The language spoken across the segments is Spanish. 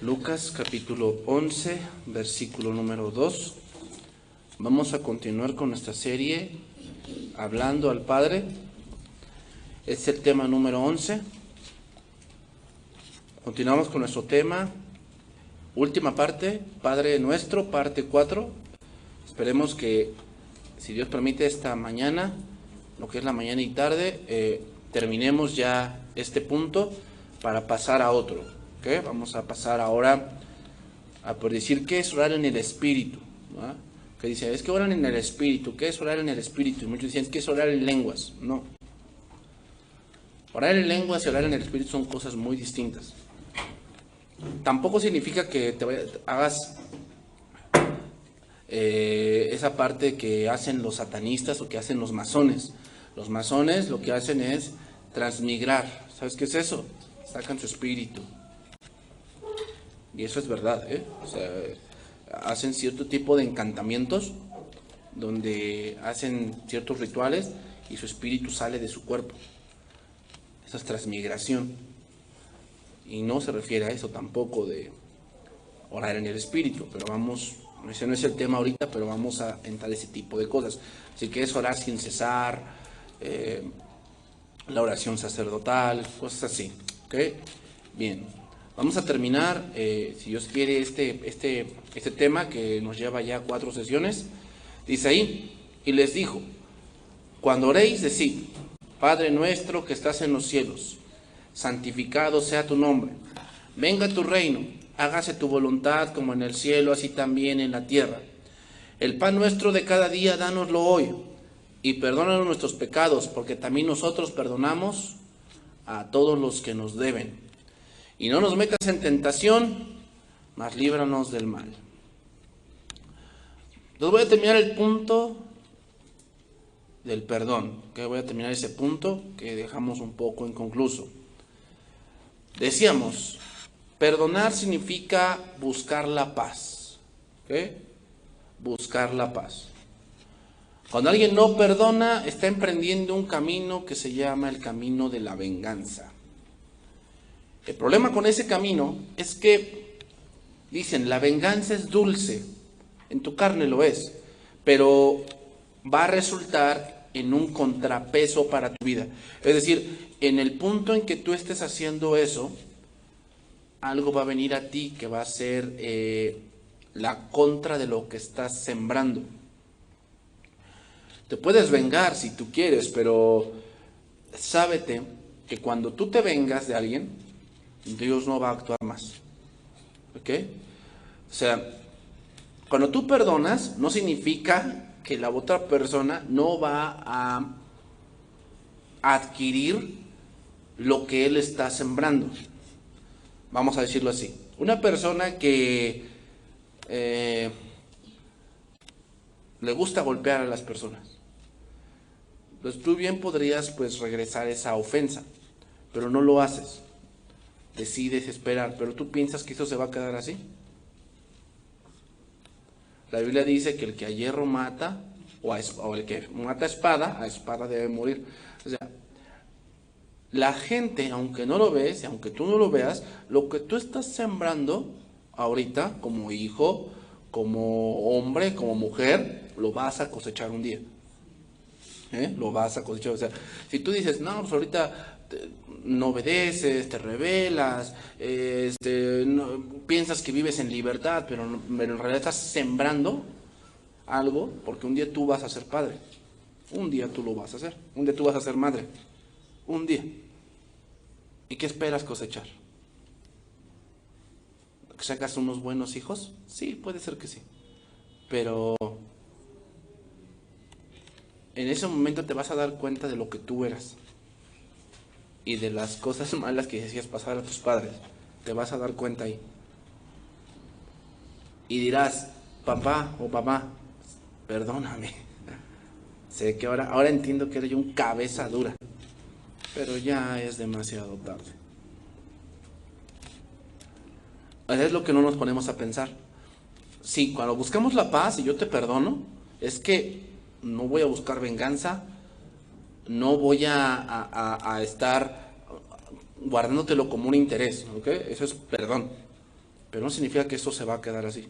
Lucas capítulo 11, versículo número 2. Vamos a continuar con nuestra serie Hablando al Padre. Es el tema número 11. Continuamos con nuestro tema, última parte, Padre Nuestro, parte 4. Esperemos que, si Dios permite, esta mañana, lo que es la mañana y tarde, terminemos ya este punto para pasar a otro. ¿Okay? Vamos a pasar ahora a por decir qué es orar en el Espíritu, ¿no? Que dice, es que oran en el Espíritu. ¿Qué es orar en el Espíritu? Y muchos dicen, es que es orar en lenguas. No. Orar en lenguas y orar en el Espíritu son cosas muy distintas. Tampoco significa que hagas esa parte que hacen los satanistas o que hacen los masones. Los masones lo que hacen es transmigrar. ¿Sabes qué es eso? Sacan su espíritu. Y eso es verdad, O sea, hacen cierto tipo de encantamientos donde hacen ciertos rituales y su espíritu sale de su cuerpo. Eso es transmigración. Y no se refiere a eso tampoco de orar en el espíritu, pero ese no es el tema ahorita, pero vamos a entrar ese tipo de cosas. Así que es orar sin cesar, la oración sacerdotal, cosas así, ¿ok? Bien. Vamos a terminar, si Dios quiere, este tema que nos lleva ya 4 sesiones. Dice ahí, y les dijo, cuando oréis, decid, Padre nuestro que estás en los cielos, santificado sea tu nombre, venga tu reino, hágase tu voluntad como en el cielo, así también en la tierra. El pan nuestro de cada día, dánoslo hoy, y perdónanos nuestros pecados, porque también nosotros perdonamos a todos los que nos deben. Y no nos metas en tentación, mas líbranos del mal. Entonces voy a terminar el punto del perdón. ¿Okay? Voy a terminar ese punto que dejamos un poco inconcluso. Decíamos, perdonar significa buscar la paz. ¿Okay? Buscar la paz. Cuando alguien no perdona, está emprendiendo un camino que se llama el camino de la venganza. El problema con ese camino es que, dicen, la venganza es dulce, en tu carne lo es, pero va a resultar en un contrapeso para tu vida. Es decir, en el punto en que tú estés haciendo eso, algo va a venir a ti que va a ser la contra de lo que estás sembrando. Te puedes vengar si tú quieres, pero sábete que cuando tú te vengas de alguien, Dios no va a actuar más. ¿Ok? O sea, cuando tú perdonas, no significa que la otra persona no va a adquirir lo que él está sembrando. Vamos a decirlo así. Una persona que le gusta golpear a las personas, pues tú bien podrías pues regresar esa ofensa, pero no lo haces. Decides esperar, pero tú piensas que eso se va a quedar así. La Biblia dice que el que a hierro mata, o el que mata a espada debe morir. O sea, la gente, aunque no lo ves, aunque tú no lo veas, lo que tú estás sembrando ahorita, como hijo, como hombre, como mujer, lo vas a cosechar un día. Lo vas a cosechar. O sea, si tú dices, no, pues ahorita no obedeces, te rebelas, piensas que vives en libertad, pero en realidad estás sembrando algo, porque un día tú vas a ser padre, un día tú lo vas a hacer, un día tú vas a ser madre, un día. ¿Y qué esperas cosechar? ¿Que sacas unos buenos hijos? Sí, puede ser que sí, pero en ese momento te vas a dar cuenta de lo que tú eras y de las cosas malas que decías pasar a tus padres. Te vas a dar cuenta ahí. Y dirás, papá o mamá, perdóname. Sé que ahora entiendo que eres yo un cabeza dura, pero ya es demasiado tarde. Es lo que no nos ponemos a pensar. Sí, cuando buscamos la paz y yo te perdono, es que no voy a buscar venganza, no voy a estar guardándotelo como un interés, ¿ok? Eso es perdón. pero no significa que esto se va a quedar así.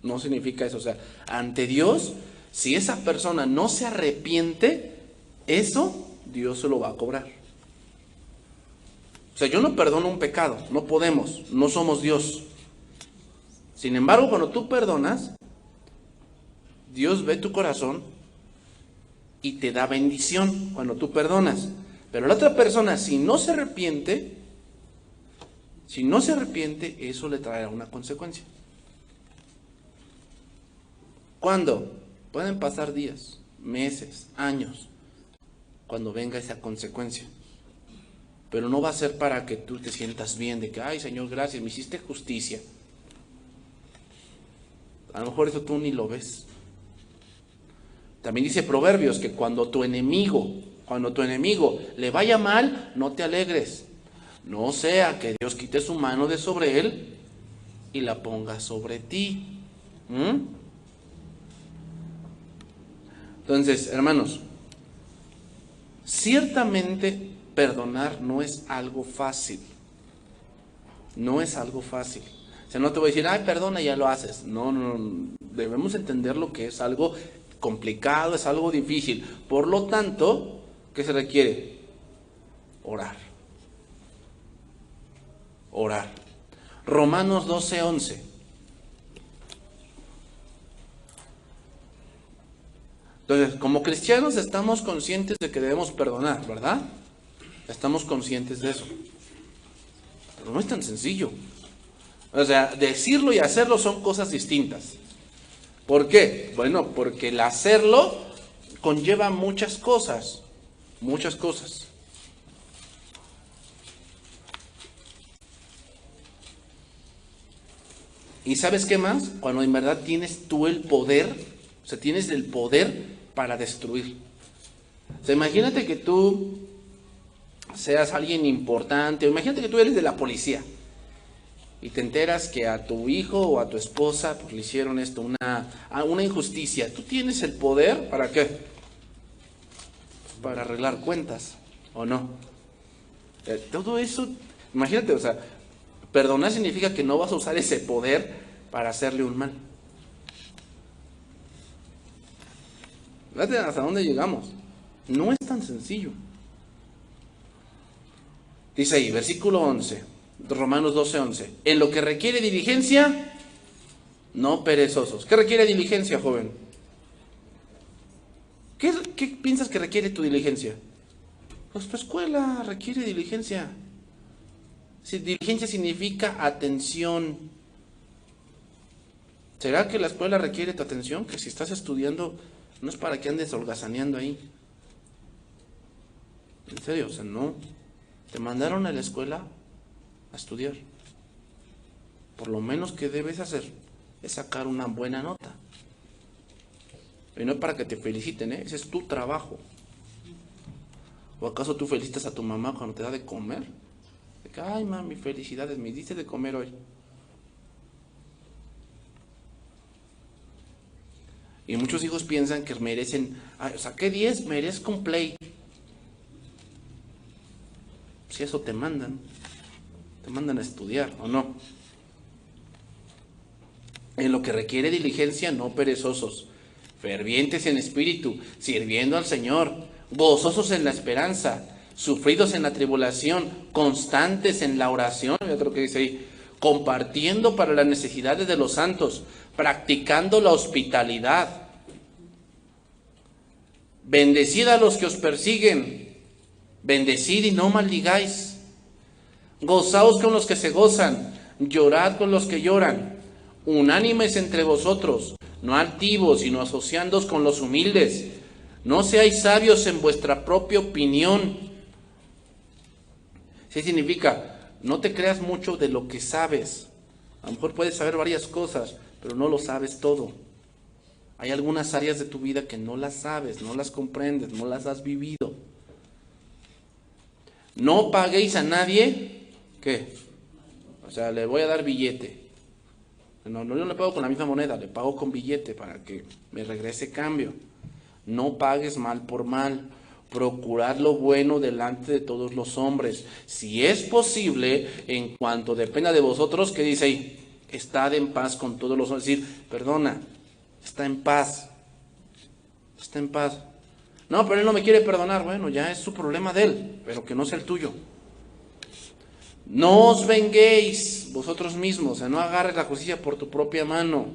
No significa eso. O sea, ante Dios, si esa persona no se arrepiente, eso Dios se lo va a cobrar. O sea, yo no perdono un pecado, no podemos, no somos Dios. Sin embargo, cuando tú perdonas, Dios ve tu corazón y te da bendición cuando tú perdonas. Pero la otra persona, si no se arrepiente, eso le traerá una consecuencia. ¿Cuándo? Pueden pasar días, meses, años, cuando venga esa consecuencia. Pero no va a ser para que tú te sientas bien, de que, ay Señor, gracias, me hiciste justicia. A lo mejor eso tú ni lo ves. También dice Proverbios que cuando tu enemigo le vaya mal, no te alegres. No sea que Dios quite su mano de sobre él y la ponga sobre ti. Entonces, hermanos, ciertamente perdonar no es algo fácil. No es algo fácil. O sea, no te voy a decir, ay, perdona, ya lo haces. No. Debemos entender lo que es algo complicado, es algo difícil. Por lo tanto, ¿qué se requiere? Orar. Romanos 12:11. Entonces, como cristianos estamos conscientes de que debemos perdonar, ¿verdad? Estamos conscientes de eso. Pero no es tan sencillo. O sea, decirlo y hacerlo son cosas distintas. ¿Por qué? Bueno, porque el hacerlo conlleva muchas cosas. ¿Y sabes qué más? Cuando en verdad tienes tú el poder, o sea, tienes el poder para destruir. O sea, imagínate que tú seas alguien importante, o imagínate que tú eres de la policía y te enteras que a tu hijo o a tu esposa pues, le hicieron esto, una injusticia. ¿Tú tienes el poder para qué? Para arreglar cuentas, ¿o no? Todo eso, imagínate, o sea, perdonar significa que no vas a usar ese poder para hacerle un mal. Fíjate hasta dónde llegamos. No es tan sencillo. Dice ahí, versículo 11, Romanos 12:11. En lo que requiere diligencia, no perezosos. ¿Qué requiere diligencia, joven? ¿Qué piensas que requiere tu diligencia? Pues tu escuela requiere diligencia. Si diligencia significa atención. ¿Será que la escuela requiere tu atención? Que si estás estudiando, no es para que andes holgazaneando ahí. En serio, o sea, no. Te mandaron a la escuela a estudiar. Por lo menos que debes hacer es sacar una buena nota. Y no es para que te feliciten, ese es tu trabajo. ¿O acaso tú felicitas a tu mamá cuando te da de comer? De que, ay mami, felicidades, me diste de comer hoy. Y muchos hijos piensan que merecen, saqué 10, merezco un Play. Si eso te mandan a estudiar, ¿o no? En lo que requiere diligencia, no perezosos, fervientes en espíritu, sirviendo al Señor, gozosos en la esperanza, sufridos en la tribulación, constantes en la oración, y otro que dice ahí, compartiendo para las necesidades de los santos, practicando la hospitalidad. Bendecid a los que os persiguen, bendecid y no maldigáis. Gozaos con los que se gozan, llorad con los que lloran. Unánimes entre vosotros, no altivos, sino asociándoos con los humildes. No seáis sabios en vuestra propia opinión. ¿Sí significa? No te creas mucho de lo que sabes. A lo mejor puedes saber varias cosas, pero no lo sabes todo. Hay algunas áreas de tu vida que no las sabes, no las comprendes, no las has vivido. No paguéis a nadie, ¿qué? O sea, le voy a dar billete. No, yo no le pago con la misma moneda, le pago con billete para que me regrese cambio. No pagues mal por mal. Procurad lo bueno delante de todos los hombres. Si es posible, en cuanto dependa de vosotros, ¿qué dice ahí? Estad en paz con todos los hombres. Es decir, perdona, está en paz. Está en paz. No, pero él no me quiere perdonar. Bueno, ya es su problema de él, pero que no sea el tuyo. No os venguéis vosotros mismos, o sea, no agarres la justicia por tu propia mano.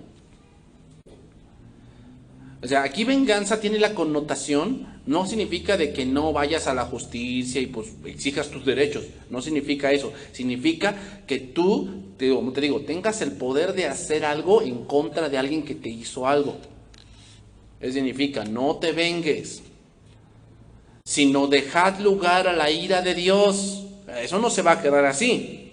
O sea, aquí venganza tiene la connotación, no significa de que no vayas a la justicia y pues exijas tus derechos, no significa eso, significa que tú, te digo, tengas el poder de hacer algo en contra de alguien que te hizo algo. Eso significa, no te vengues, sino dejad lugar a la ira de Dios. Eso no se va a quedar así.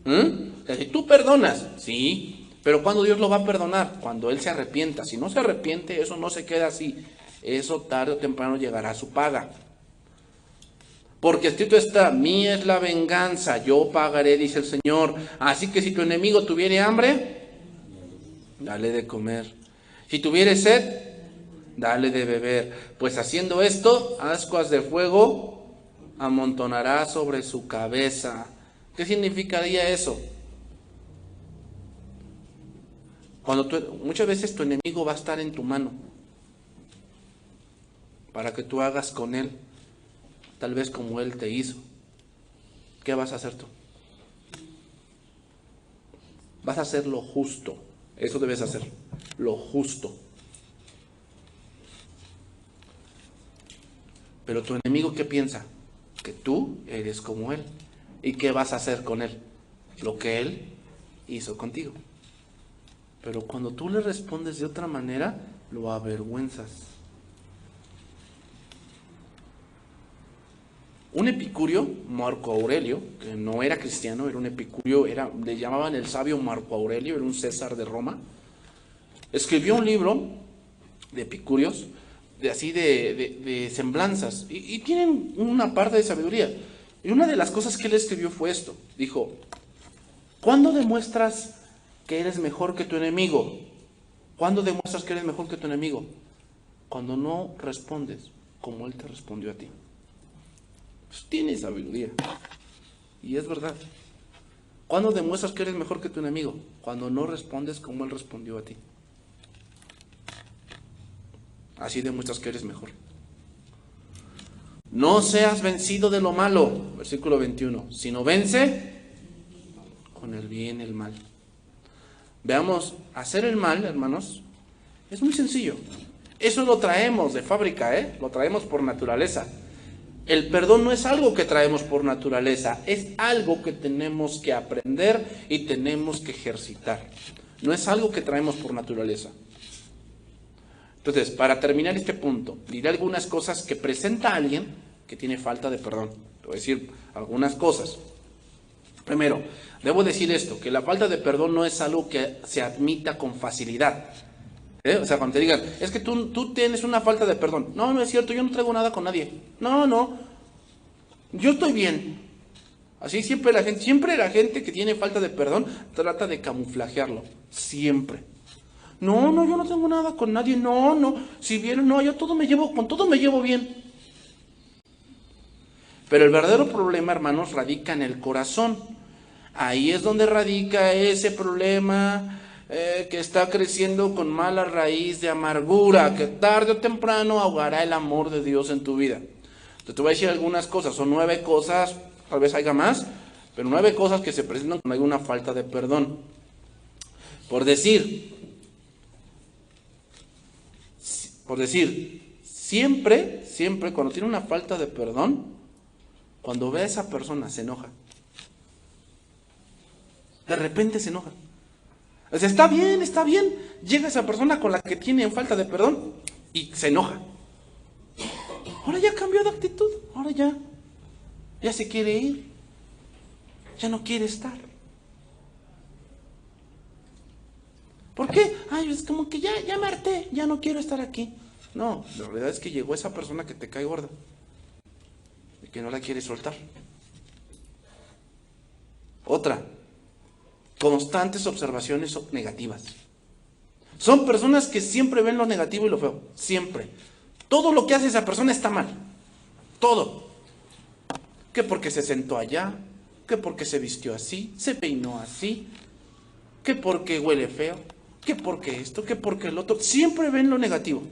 O sea, si tú perdonas, sí, pero ¿cuándo Dios lo va a perdonar? Cuando Él se arrepienta. Si no se arrepiente, eso no se queda así. Eso tarde o temprano llegará a su paga. Porque escrito está, mía es la venganza, yo pagaré, dice el Señor. Así que si tu enemigo tuviere hambre, dale de comer. Si tuviere sed, dale de beber. Pues haciendo esto, ascuas de fuego amontonará sobre su cabeza. ¿Qué significaría eso? Muchas veces tu enemigo va a estar en tu mano para que tú hagas con él tal vez como él te hizo. ¿Qué vas a hacer tú? Vas a hacer lo justo. Eso debes hacer, lo justo. Pero tu enemigo, ¿qué piensa? Que tú eres como él. ¿Y qué vas a hacer con él? Lo que él hizo contigo. Pero cuando tú le respondes de otra manera, lo avergüenzas. Un epicurio, Marco Aurelio, que no era cristiano, era un epicurio, le llamaban el sabio Marco Aurelio, era un César de Roma, escribió un libro de epicúreos, de semblanzas, y tienen una parte de sabiduría. Y una de las cosas que él escribió fue esto. Dijo, ¿cuándo demuestras que eres mejor que tu enemigo? ¿Cuándo demuestras que eres mejor que tu enemigo? Cuando no respondes como él te respondió a ti. Pues tiene sabiduría. Y es verdad. ¿Cuándo demuestras que eres mejor que tu enemigo? Cuando no respondes como él respondió a ti. Así demuestras que eres mejor. No seas vencido de lo malo, versículo 21, sino vence con el bien el mal. Veamos, hacer el mal, hermanos, es muy sencillo. Eso lo traemos de fábrica, lo traemos por naturaleza. El perdón no es algo que traemos por naturaleza, es algo que tenemos que aprender y tenemos que ejercitar. No es algo que traemos por naturaleza. Entonces, para terminar este punto, diré algunas cosas que presenta alguien que tiene falta de perdón. Te voy a decir algunas cosas. Primero, debo decir esto, que la falta de perdón no es algo que se admita con facilidad. O sea, cuando te digan, es que tú tienes una falta de perdón. No, no es cierto, yo no traigo nada con nadie. No, yo estoy bien. Así siempre la gente que tiene falta de perdón trata de camuflajearlo. Siempre. No, yo no tengo nada con nadie. No. Si vieron, no, yo con todo me llevo bien. Pero el verdadero problema, hermanos, radica en el corazón. Ahí es donde radica ese problema que está creciendo con mala raíz de amargura, que tarde o temprano ahogará el amor de Dios en tu vida. Entonces, te voy a decir algunas cosas, son 9 cosas, tal vez haya más, pero 9 cosas que se presentan cuando hay una falta de perdón. Por decir, siempre cuando tiene una falta de perdón, cuando ve a esa persona se enoja. De repente se enoja. O sea, está bien. Llega esa persona con la que tiene falta de perdón y se enoja. Ahora ya cambió de actitud. Ahora ya se quiere ir. Ya no quiere estar. ¿Por qué? Ay, es como que ya me harté, ya no quiero estar aquí. No, la realidad es que llegó esa persona que te cae gorda y que no la quiere soltar. Otra, constantes observaciones negativas. Son personas que siempre ven lo negativo y lo feo, siempre. Todo lo que hace esa persona está mal. todo. Que porque se sentó allá, que porque se vistió así, se peinó así, que porque huele feo, que porque esto, que porque el otro. Siempre ven lo negativo.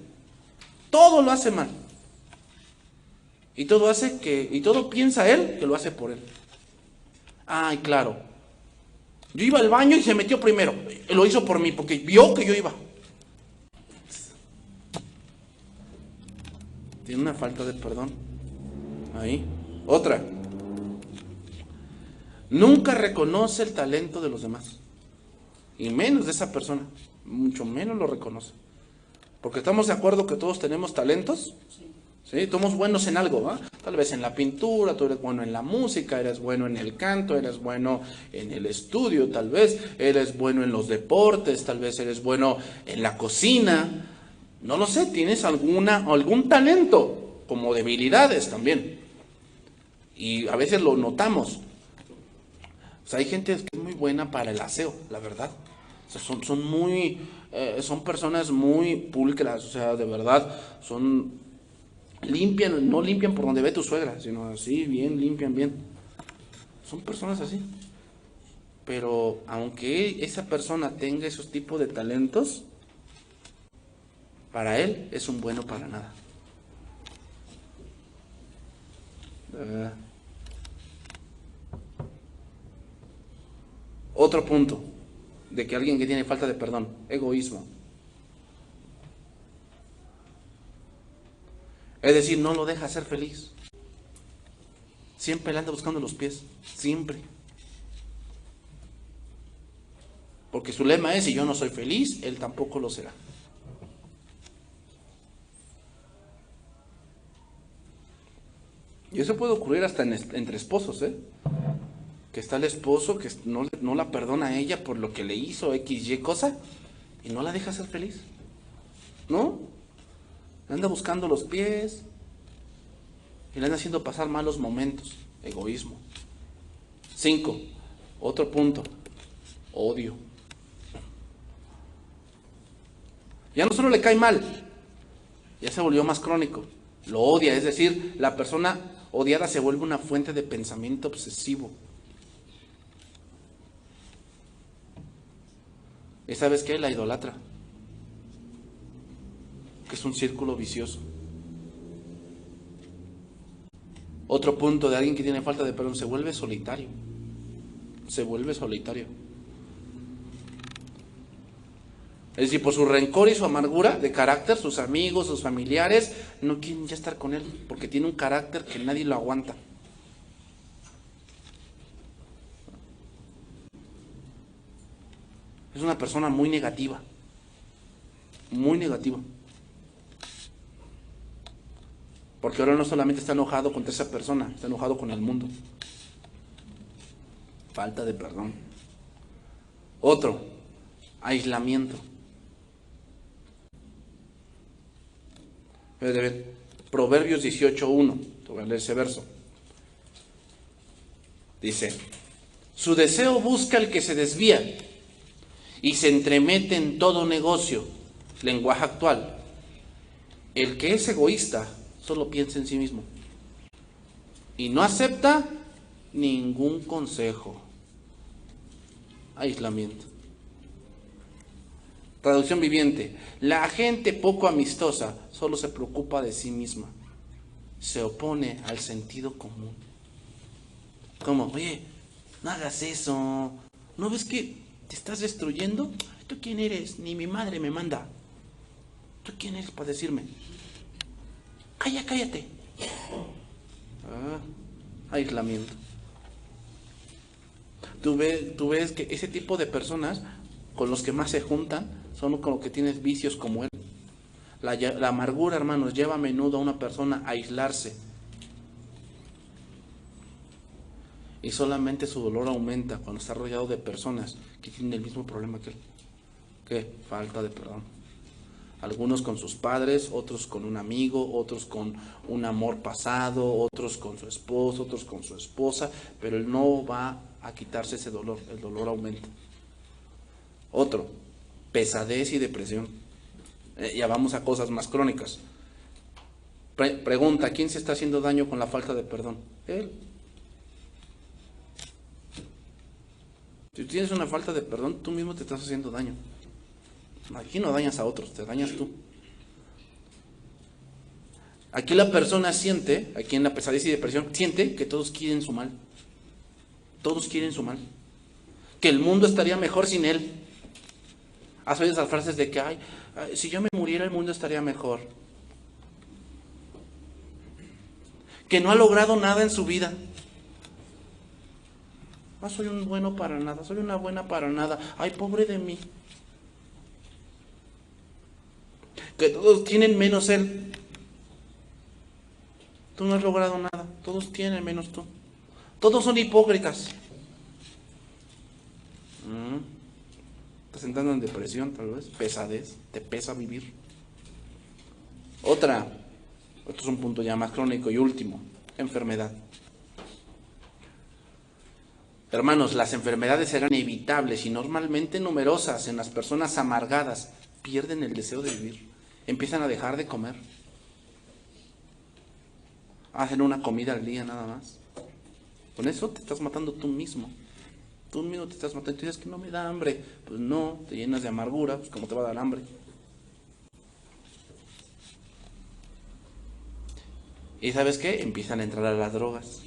Todo lo hace mal. Y todo piensa él que lo hace por él. Ay, claro. Yo iba al baño y se metió primero. Lo hizo por mí, porque vio que yo iba. Tiene una falta de perdón. Ahí. Otra. Nunca reconoce el talento de los demás. Y menos de esa persona. Mucho menos lo reconoce. Porque estamos de acuerdo que todos tenemos talentos. ¿Sí? Somos buenos en algo, ¿va? Tal vez en la pintura, tú eres bueno en la música, eres bueno en el canto, eres bueno en el estudio, tal vez eres bueno en los deportes, tal vez eres bueno en la cocina. No lo sé, tienes algún talento, como debilidades también. Y a veces lo notamos. O sea, hay gente que es muy buena para el aseo, la verdad. O sea, son personas muy pulcras, o sea, de verdad, limpian, no limpian por donde ve tu suegra, sino así, bien, limpian bien. Son personas así. Pero aunque esa persona tenga esos tipos de talentos, para él es un bueno para nada. Otro punto de que alguien que tiene falta de perdón, egoísmo. Es decir, no lo deja ser feliz. Siempre le anda buscando los pies, siempre. Porque su lema es, si yo no soy feliz, él tampoco lo será. Y eso puede ocurrir hasta entre esposos, ¿eh? Que está el esposo que no la perdona a ella por lo que le hizo X, Y cosa, y no la deja ser feliz. ¿No? Le anda buscando los pies y le anda haciendo pasar malos momentos. Egoísmo. 5. Otro punto. Odio. Ya no solo le cae mal, ya se volvió más crónico. Lo odia, es decir, la persona odiada se vuelve una fuente de pensamiento obsesivo. ¿Y sabes qué? La idolatra. Que es un círculo vicioso. Otro punto de alguien que tiene falta de perdón, se vuelve solitario. Se vuelve solitario. Es decir, por su rencor y su amargura de carácter, sus amigos, sus familiares, no quieren ya estar con él, porque tiene un carácter que nadie lo aguanta. Es una persona muy negativa. Muy negativa. Porque ahora no solamente está enojado contra esa persona, está enojado con el mundo. Falta de perdón. Otro, aislamiento. Proverbios 18:1. Te voy a leer ese verso. Dice, su deseo busca el que se desvía y se entremete en todo negocio. Lenguaje actual. El que es egoísta solo piensa en sí mismo y no acepta ningún consejo. Aislamiento. Traducción viviente. La gente poco amistosa solo se preocupa de sí misma. Se opone al sentido común. Como, oye, no hagas eso. ¿No ves que te estás destruyendo? ¿Tú quién eres? Ni mi madre me manda. ¿Tú quién eres para decirme? Cállate. Aislamiento. Tú ves que ese tipo de personas con los que más se juntan son con los que tienes vicios como él. La amargura, hermanos, lleva a menudo a una persona a aislarse. Y solamente su dolor aumenta cuando está rodeado de personas que tienen el mismo problema que él. ¿Qué? Falta de perdón. Algunos con sus padres, otros con un amigo, otros con un amor pasado, otros con su esposo, otros con su esposa, pero él no va a quitarse ese dolor, el dolor aumenta. Otro, pesadez y depresión. Ya vamos a cosas más crónicas. Pregunta, ¿quién se está haciendo daño con la falta de perdón? Él. Si tienes una falta de perdón, tú mismo te estás haciendo daño. Aquí no dañas a otros, te dañas tú. Aquí la persona siente, aquí en la pesadez y depresión, siente que todos quieren su mal. Todos quieren su mal. Que el mundo estaría mejor sin él. Has oído esas frases de que, ay, si yo me muriera el mundo estaría mejor. Que no ha logrado nada en su vida. Soy un bueno para nada, soy una buena para nada. Ay, pobre de mí. Que todos tienen menos él. Tú no has logrado nada, todos tienen menos tú. Todos son hipócritas. Estás entrando en depresión, tal vez, pesadez, te pesa vivir. Esto es un punto ya más crónico y último, enfermedad. Hermanos, las enfermedades serán evitables y normalmente numerosas en las personas amargadas. Pierden el deseo de vivir, empiezan a dejar de comer. Hacen una comida al día nada más. Con eso te estás matando tú mismo. Tú mismo te estás matando. Tú dices que no me da hambre. Pues no, te llenas de amargura. Pues ¿cómo te va a dar hambre? ¿Y sabes qué? Empiezan a entrar a las drogas.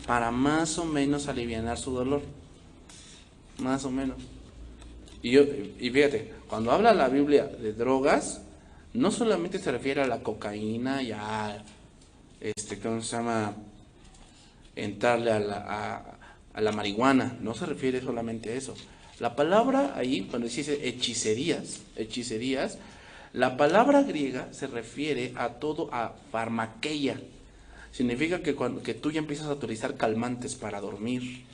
Para más o menos alivianar su dolor. Más o menos. Y fíjate, cuando habla la Biblia de drogas, no solamente se refiere a la cocaína y a ¿cómo se llama? Entrarle a la marihuana. No se refiere solamente a eso. La palabra ahí, cuando dice hechicerías, la palabra griega se refiere a todo, a farmaqueia. Significa que tú ya empiezas a utilizar calmantes para dormir.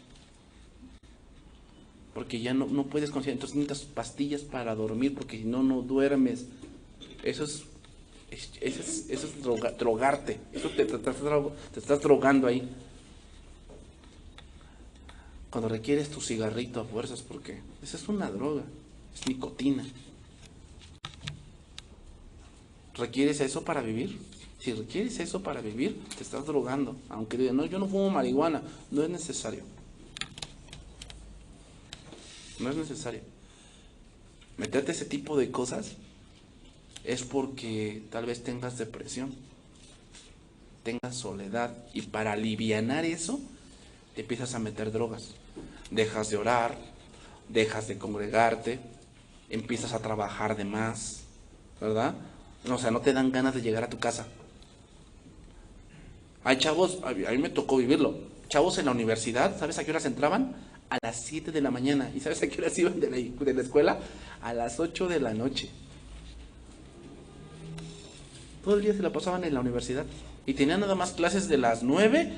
Porque ya no puedes conciliar. Entonces necesitas pastillas para dormir, porque si no, no duermes. Eso es drogarte. Eso te estás drogando ahí. Cuando requieres tu cigarrito a fuerzas, porque esa es una droga, es nicotina. ¿Requieres eso para vivir? Si requieres eso para vivir, te estás drogando. Aunque digan, no, yo no fumo marihuana, no es necesario. No es necesario. Meterte ese tipo de cosas es porque tal vez tengas depresión, tengas soledad, y para alivianar eso te empiezas a meter drogas. Dejas de orar, dejas de congregarte, empiezas a trabajar de más, ¿verdad? O sea, no te dan ganas de llegar a tu casa. Hay chavos, a mí me tocó vivirlo, chavos en la universidad, ¿sabes a qué horas entraban? A las 7 de la mañana. ¿Y sabes a qué horas iban de la escuela? A las 8 de la noche. Todo el día se la pasaban en la universidad. Y tenían nada más clases de las 9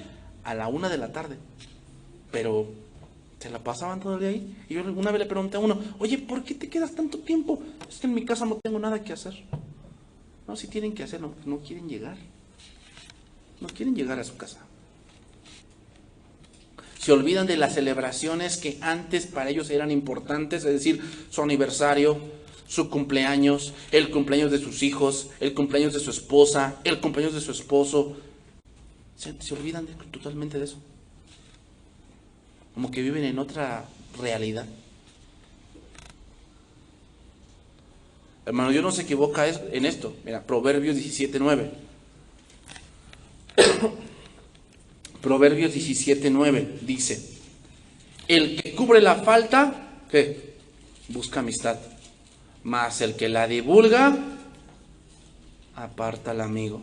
a la 1 de la tarde. Pero se la pasaban todo el día ahí. Y yo una vez le pregunté a uno, oye, ¿por qué te quedas tanto tiempo? Es que en mi casa no tengo nada que hacer. No, si tienen que hacerlo, no quieren llegar. No quieren llegar a su casa. Se olvidan de las celebraciones que antes para ellos eran importantes, es decir, su aniversario, su cumpleaños, el cumpleaños de sus hijos, el cumpleaños de su esposa, el cumpleaños de su esposo. Se olvidan totalmente de eso. Como que viven en otra realidad. Hermano, Dios no se equivoca en esto. Mira, Proverbios 17:9. Proverbios 17:9 dice: el que cubre la falta, ¿qué? Busca amistad, mas el que la divulga, aparta al amigo.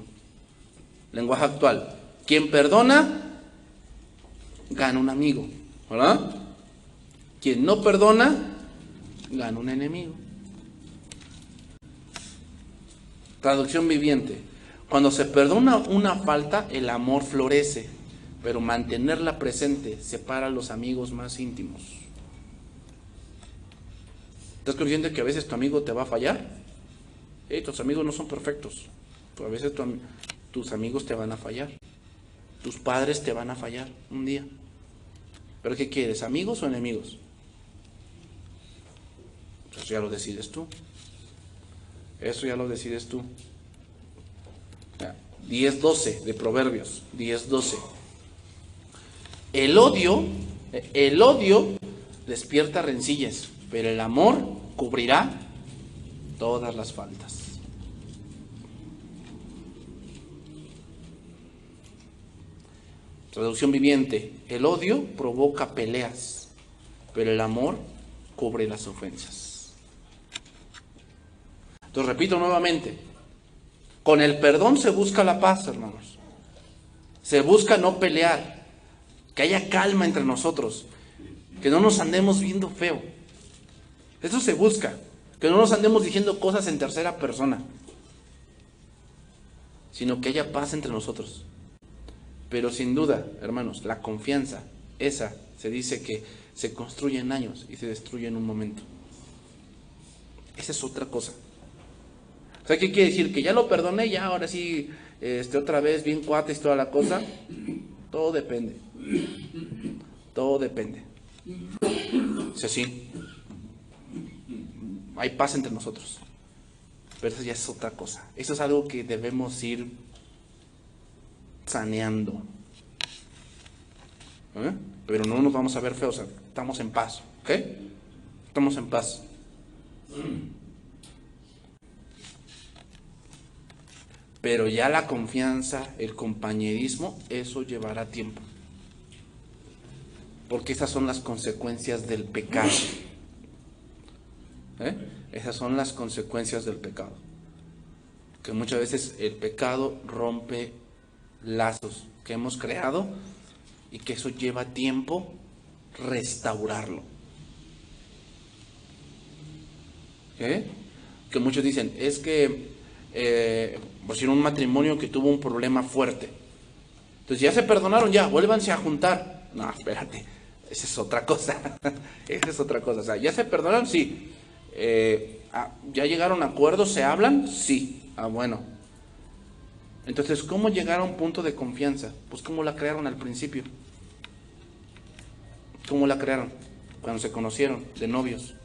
Lenguaje actual: quien perdona, gana un amigo, ¿verdad? Quien no perdona, gana un enemigo. Traducción viviente: cuando se perdona una falta, el amor florece, pero mantenerla presente separa a los amigos más íntimos. ¿Estás consciente que a veces tu amigo te va a fallar? Tus amigos no son perfectos. A veces tus amigos te van a fallar. Tus padres te van a fallar un día. ¿Pero qué quieres? ¿Amigos o enemigos? Eso ya lo decides tú. Eso ya lo decides tú. 10:12 de Proverbios, 10:12. El odio despierta rencillas, pero el amor cubrirá todas las faltas. Traducción viviente: el odio provoca peleas, pero el amor cubre las ofensas. Entonces repito nuevamente, con el perdón se busca la paz, hermanos. Se busca no pelear, que haya calma entre nosotros, que no nos andemos viendo feo. Eso se busca, que no nos andemos diciendo cosas en tercera persona, sino que haya paz entre nosotros. Pero sin duda, hermanos, la confianza, esa se dice que se construye en años y se destruye en un momento. Esa es otra cosa. O sea, ¿qué quiere decir? Que ya lo perdoné, ya ahora sí, otra vez bien cuates toda la cosa. Todo depende. Todo depende. O sea, sí, hay paz entre nosotros. Pero eso ya es otra cosa. Eso es algo que debemos ir saneando. Pero no nos vamos a ver feos, estamos en paz, ¿ok? Estamos en paz. Pero ya la confianza, el compañerismo, eso llevará tiempo. Porque esas son las consecuencias del pecado. Esas son las consecuencias del pecado. Que muchas veces el pecado rompe lazos que hemos creado y que eso lleva tiempo restaurarlo. Que muchos dicen, es que por decir un matrimonio que tuvo un problema fuerte, entonces ya se perdonaron, ya, vuélvanse a juntar. No, espérate, esa es otra cosa. Esa es otra cosa. O sea, ya se perdonaron, sí. ¿Ya llegaron a acuerdos? ¿Se hablan? Sí. Bueno. Entonces, ¿cómo llegar a un punto de confianza? Pues ¿cómo la crearon al principio? ¿Cómo la crearon? Cuando se conocieron, de novios.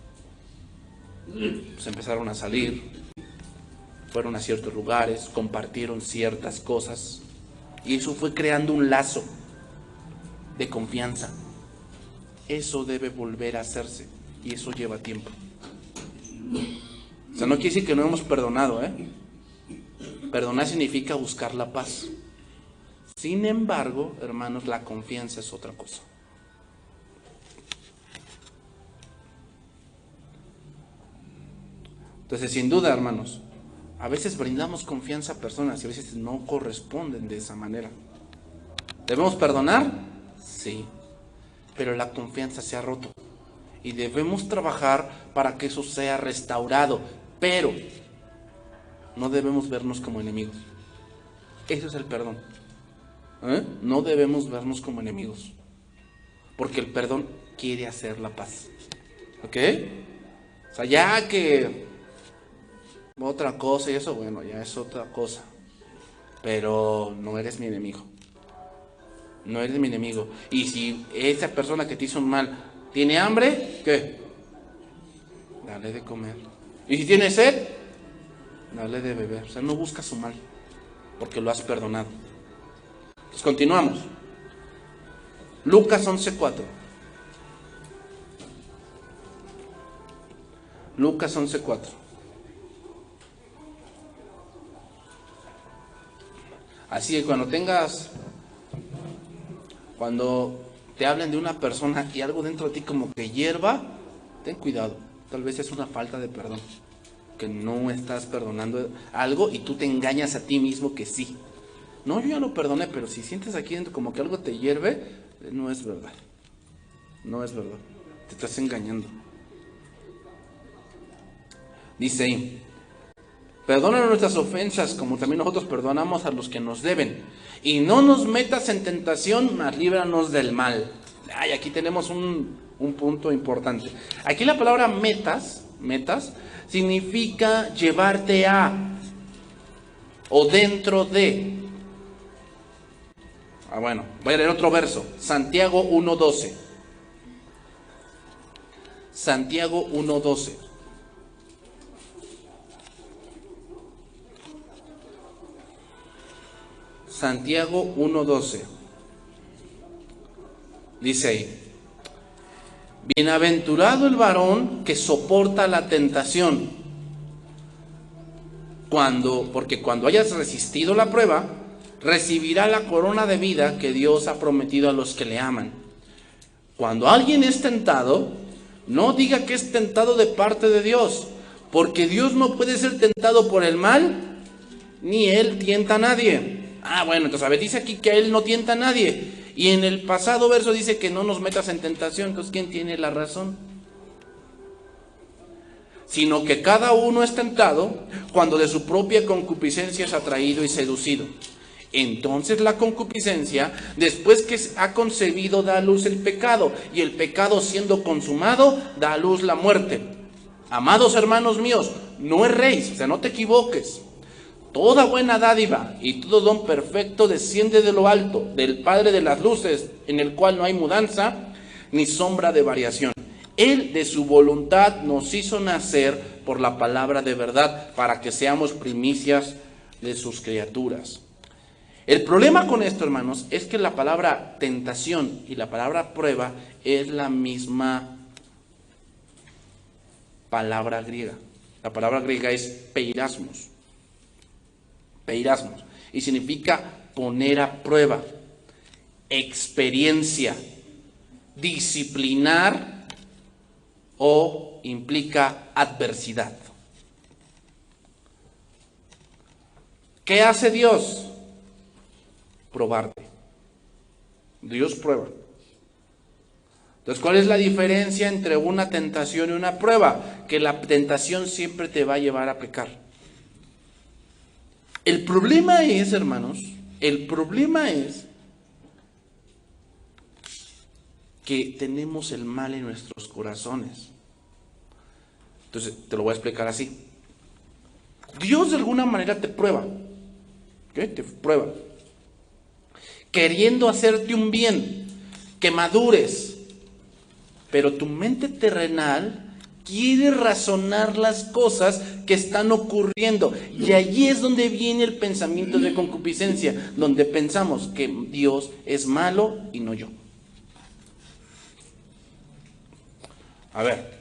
Pues empezaron a salir, fueron a ciertos lugares, compartieron ciertas cosas, y eso fue creando un lazo de confianza. Eso debe volver a hacerse, y eso lleva tiempo. O sea, no quiere decir que no hemos perdonado, Perdonar significa buscar la paz. Sin embargo, hermanos, la confianza es otra cosa. Entonces, sin duda, hermanos, a veces brindamos confianza a personas y a veces no corresponden de esa manera. ¿Debemos perdonar? Sí, pero la confianza se ha roto y debemos trabajar para que eso sea restaurado, pero no debemos vernos como enemigos. Eso es el perdón. No debemos vernos como enemigos, porque el perdón quiere hacer la paz. ¿Ok? O sea, ya que otra cosa y eso, bueno, ya es otra cosa. Pero no eres mi enemigo. No eres mi enemigo. Y si esa persona que te hizo mal tiene hambre, ¿qué? Dale de comer. Y si tiene sed, dale de beber. O sea, no busca su mal, porque lo has perdonado. Entonces continuamos. Lucas 11:4. Lucas 11:4. Así que cuando te hablen de una persona y algo dentro de ti como que hierva, ten cuidado. Tal vez es una falta de perdón, que no estás perdonando algo y tú te engañas a ti mismo que sí. No, yo ya lo perdoné, pero si sientes aquí dentro como que algo te hierve, no es verdad. No es verdad. Te estás engañando. Dice ahí, perdona nuestras ofensas como también nosotros perdonamos a los que nos deben. Y no nos metas en tentación, mas líbranos del mal. Ay, aquí tenemos un punto importante. Aquí la palabra metas, significa llevarte a o dentro de. Bueno, voy a leer otro verso. Santiago 1:12. Santiago 1:12. Santiago 1:12. Dice ahí: bienaventurado el varón que soporta la tentación, porque cuando hayas resistido la prueba, recibirá la corona de vida que Dios ha prometido a los que le aman. Cuando alguien es tentado, no diga que es tentado de parte de Dios, porque Dios no puede ser tentado por el mal, ni Él tienta a nadie. Bueno, entonces, a ver, dice aquí que Él no tienta a nadie, y en el pasado verso dice que no nos metas en tentación. Entonces, ¿quién tiene la razón? Sino que cada uno es tentado cuando de su propia concupiscencia es atraído y seducido. Entonces la concupiscencia, después que ha concebido, da a luz el pecado, y el pecado, siendo consumado, da a luz la muerte. Amados hermanos míos, no erréis, o sea, no te equivoques. Toda buena dádiva y todo don perfecto desciende de lo alto, del Padre de las luces, en el cual no hay mudanza ni sombra de variación. Él de su voluntad nos hizo nacer por la palabra de verdad, para que seamos primicias de sus criaturas. El problema con esto, hermanos, es que la palabra tentación y la palabra prueba es la misma palabra griega. La palabra griega es peirasmos. Peirasmos. Y significa poner a prueba, experiencia, disciplinar, o implica adversidad. ¿Qué hace Dios? Probarte. Dios prueba. Entonces, ¿cuál es la diferencia entre una tentación y una prueba? Que la tentación siempre te va a llevar a pecar. El problema es, hermanos, que tenemos el mal en nuestros corazones. Entonces, te lo voy a explicar así. Dios de alguna manera te prueba. ¿Qué? Te prueba. Queriendo hacerte un bien, que madures. Pero tu mente terrenal quiere razonar las cosas que están ocurriendo. Y allí es donde viene el pensamiento de concupiscencia, donde pensamos que Dios es malo y no yo. A ver,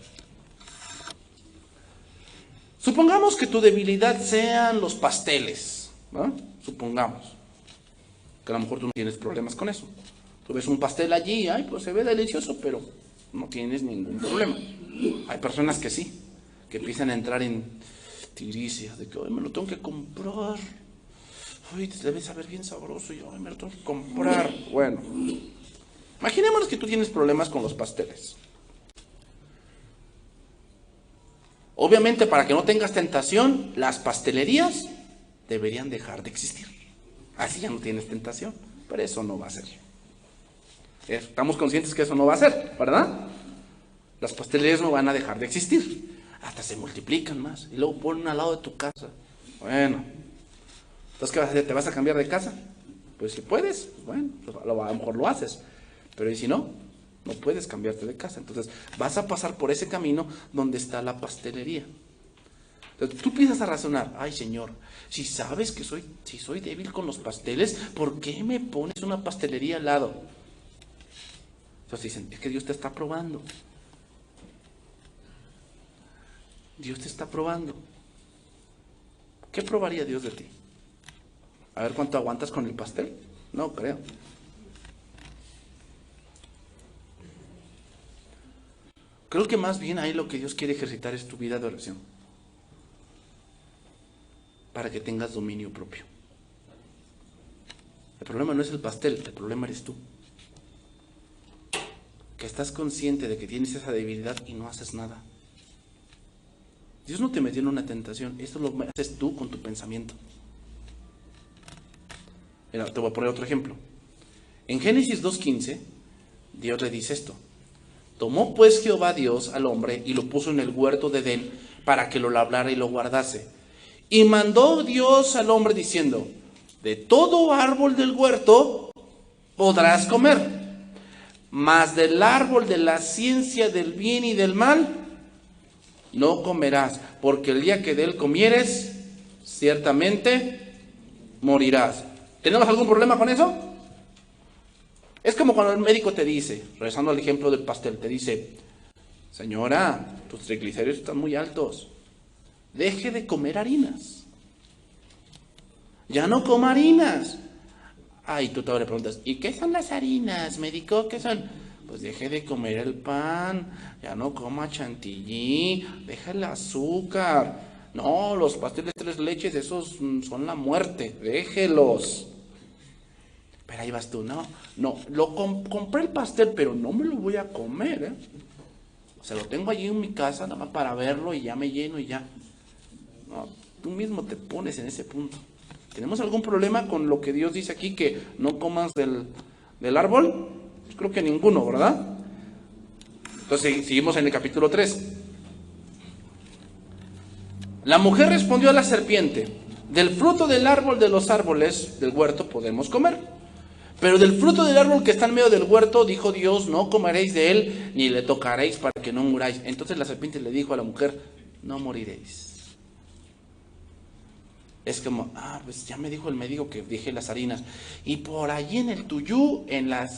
supongamos que tu debilidad sean los pasteles, ¿no? Supongamos que a lo mejor tú no tienes problemas con eso. Tú ves un pastel allí, pues se ve delicioso, pero no tienes ningún problema. Hay personas que sí, que empiezan a entrar en tiricias, de que hoy me lo tengo que comprar. Uy, debe saber bien sabroso, y hoy me lo tengo que comprar. Bueno, imaginémonos que tú tienes problemas con los pasteles. Obviamente, para que no tengas tentación, las pastelerías deberían dejar de existir. Así ya no tienes tentación, pero eso no va a ser. Estamos conscientes que eso no va a ser, ¿verdad? Las pastelerías no van a dejar de existir. Hasta se multiplican más y luego ponen al lado de tu casa. Bueno, entonces ¿qué vas a hacer? ¿Te vas a cambiar de casa? Pues si puedes, bueno, a lo mejor lo haces. Pero ¿y si no? No puedes cambiarte de casa. Entonces vas a pasar por ese camino donde está la pastelería. Entonces tú empiezas a razonar: ay, Señor, si sabes que si soy débil con los pasteles, ¿por qué me pones una pastelería al lado? Entonces dicen: es que Dios te está probando. Dios te está probando. ¿Qué probaría Dios de ti? A ver cuánto aguantas con el pastel. No creo. Creo que más bien ahí lo que Dios quiere ejercitar es tu vida de oración, para que tengas dominio propio. El problema no es el pastel, el problema eres tú, que estás consciente de que tienes esa debilidad y no haces nada. Dios no te metió en una tentación, esto lo haces tú con tu pensamiento. Mira, te voy a poner otro ejemplo. En Génesis 2:15, Dios le dice esto: tomó pues Jehová Dios al hombre y lo puso en el huerto de Edén para que lo labrara y lo guardase. Y mandó Dios al hombre diciendo: de todo árbol del huerto podrás comer, mas del árbol de la ciencia del bien y del mal no comerás, porque el día que de él comieres, ciertamente morirás. ¿Tenemos algún problema con eso? Es como cuando el médico te dice, regresando al ejemplo del pastel, te dice, señora, tus triglicéridos están muy altos, deje de comer harinas. Ya no coma harinas. Ay, tú todavía le preguntas, ¿y qué son las harinas, médico? ¿Qué son? Pues deje de comer el pan, ya no coma chantilly, deja el azúcar. No, los pasteles de 3 leches, esos son la muerte, déjelos. Pero ahí vas tú, no, compré el pastel, pero no me lo voy a comer, ¿eh? O sea, lo tengo allí en mi casa, nada más para verlo y ya me lleno y ya. No, tú mismo te pones en ese punto. ¿Tenemos algún problema con lo que Dios dice aquí, que no comas del árbol? Pues creo que ninguno, ¿verdad? Entonces seguimos en el capítulo 3. La mujer respondió a la serpiente, del fruto del árbol de los árboles del huerto podemos comer, pero del fruto del árbol que está en medio del huerto, dijo Dios, no comeréis de él, ni le tocaréis para que no muráis. Entonces la serpiente le dijo a la mujer, no moriréis. Es como, pues ya me dijo el médico que dejé las harinas. Y por allí en el tuyú, en la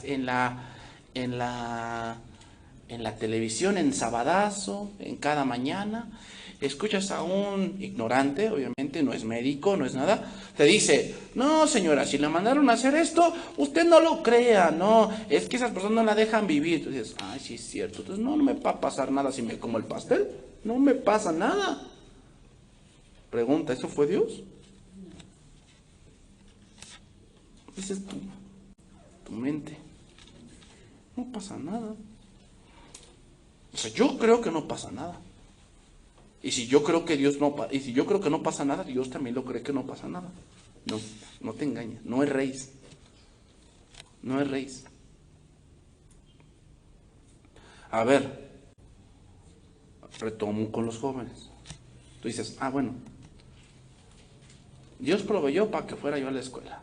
televisión, en Sabadazo, en Cada Mañana, escuchas a un ignorante, obviamente no es médico, no es nada, te dice, no señora, si la mandaron a hacer esto, usted no lo crea, no, es que esas personas no la dejan vivir. Entonces dices, ay, sí es cierto, entonces no me va a pasar nada si me como el pastel, no me pasa nada. Pregunta, ¿eso fue Dios? Dices tu mente, no pasa nada. O sea, yo creo que no pasa nada. Y si yo creo que no pasa nada, Dios también lo cree que no pasa nada. No te engañes, no erréis. No erréis. A ver, retomo con los jóvenes. Tú dices, bueno, Dios proveyó para que fuera yo a la escuela.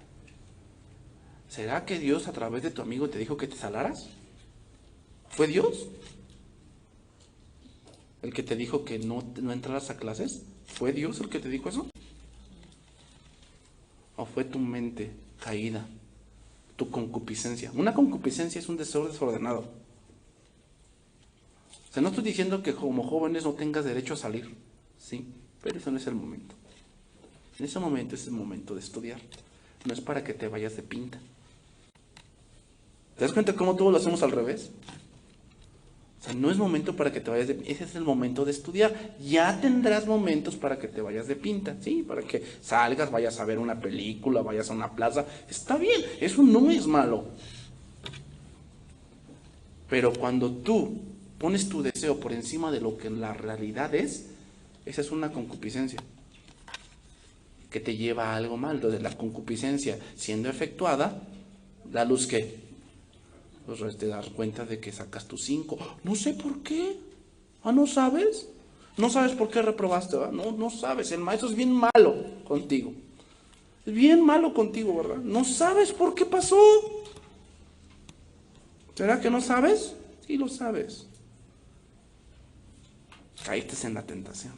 ¿Será que Dios a través de tu amigo te dijo que te salaras? ¿Fue Dios el que te dijo que no entraras a clases? ¿Fue Dios el que te dijo eso? ¿O fue tu mente caída? Tu concupiscencia. Una concupiscencia es un deseo desordenado. O sea, no estoy diciendo que como jóvenes no tengas derecho a salir. Sí, pero eso no es el momento. En ese momento es el momento de estudiar. No es para que te vayas de pinta. ¿Te das cuenta cómo todos lo hacemos al revés? O sea, no es momento para que te vayas de pinta. Ese es el momento de estudiar. Ya tendrás momentos para que te vayas de pinta. Sí, para que salgas, vayas a ver una película, vayas a una plaza. Está bien, eso no es malo. Pero cuando tú pones tu deseo por encima de lo que en la realidad es, esa es una concupiscencia que te lleva a algo mal. Entonces la concupiscencia siendo efectuada, la luz que pues te das cuenta de que sacas tus 5. No sé por qué. ¿No sabes? No sabes por qué reprobaste, ¿verdad? No sabes. El maestro es bien malo contigo. Es bien malo contigo, ¿verdad? No sabes por qué pasó. ¿Será que no sabes? Sí lo sabes. Caíste en la tentación.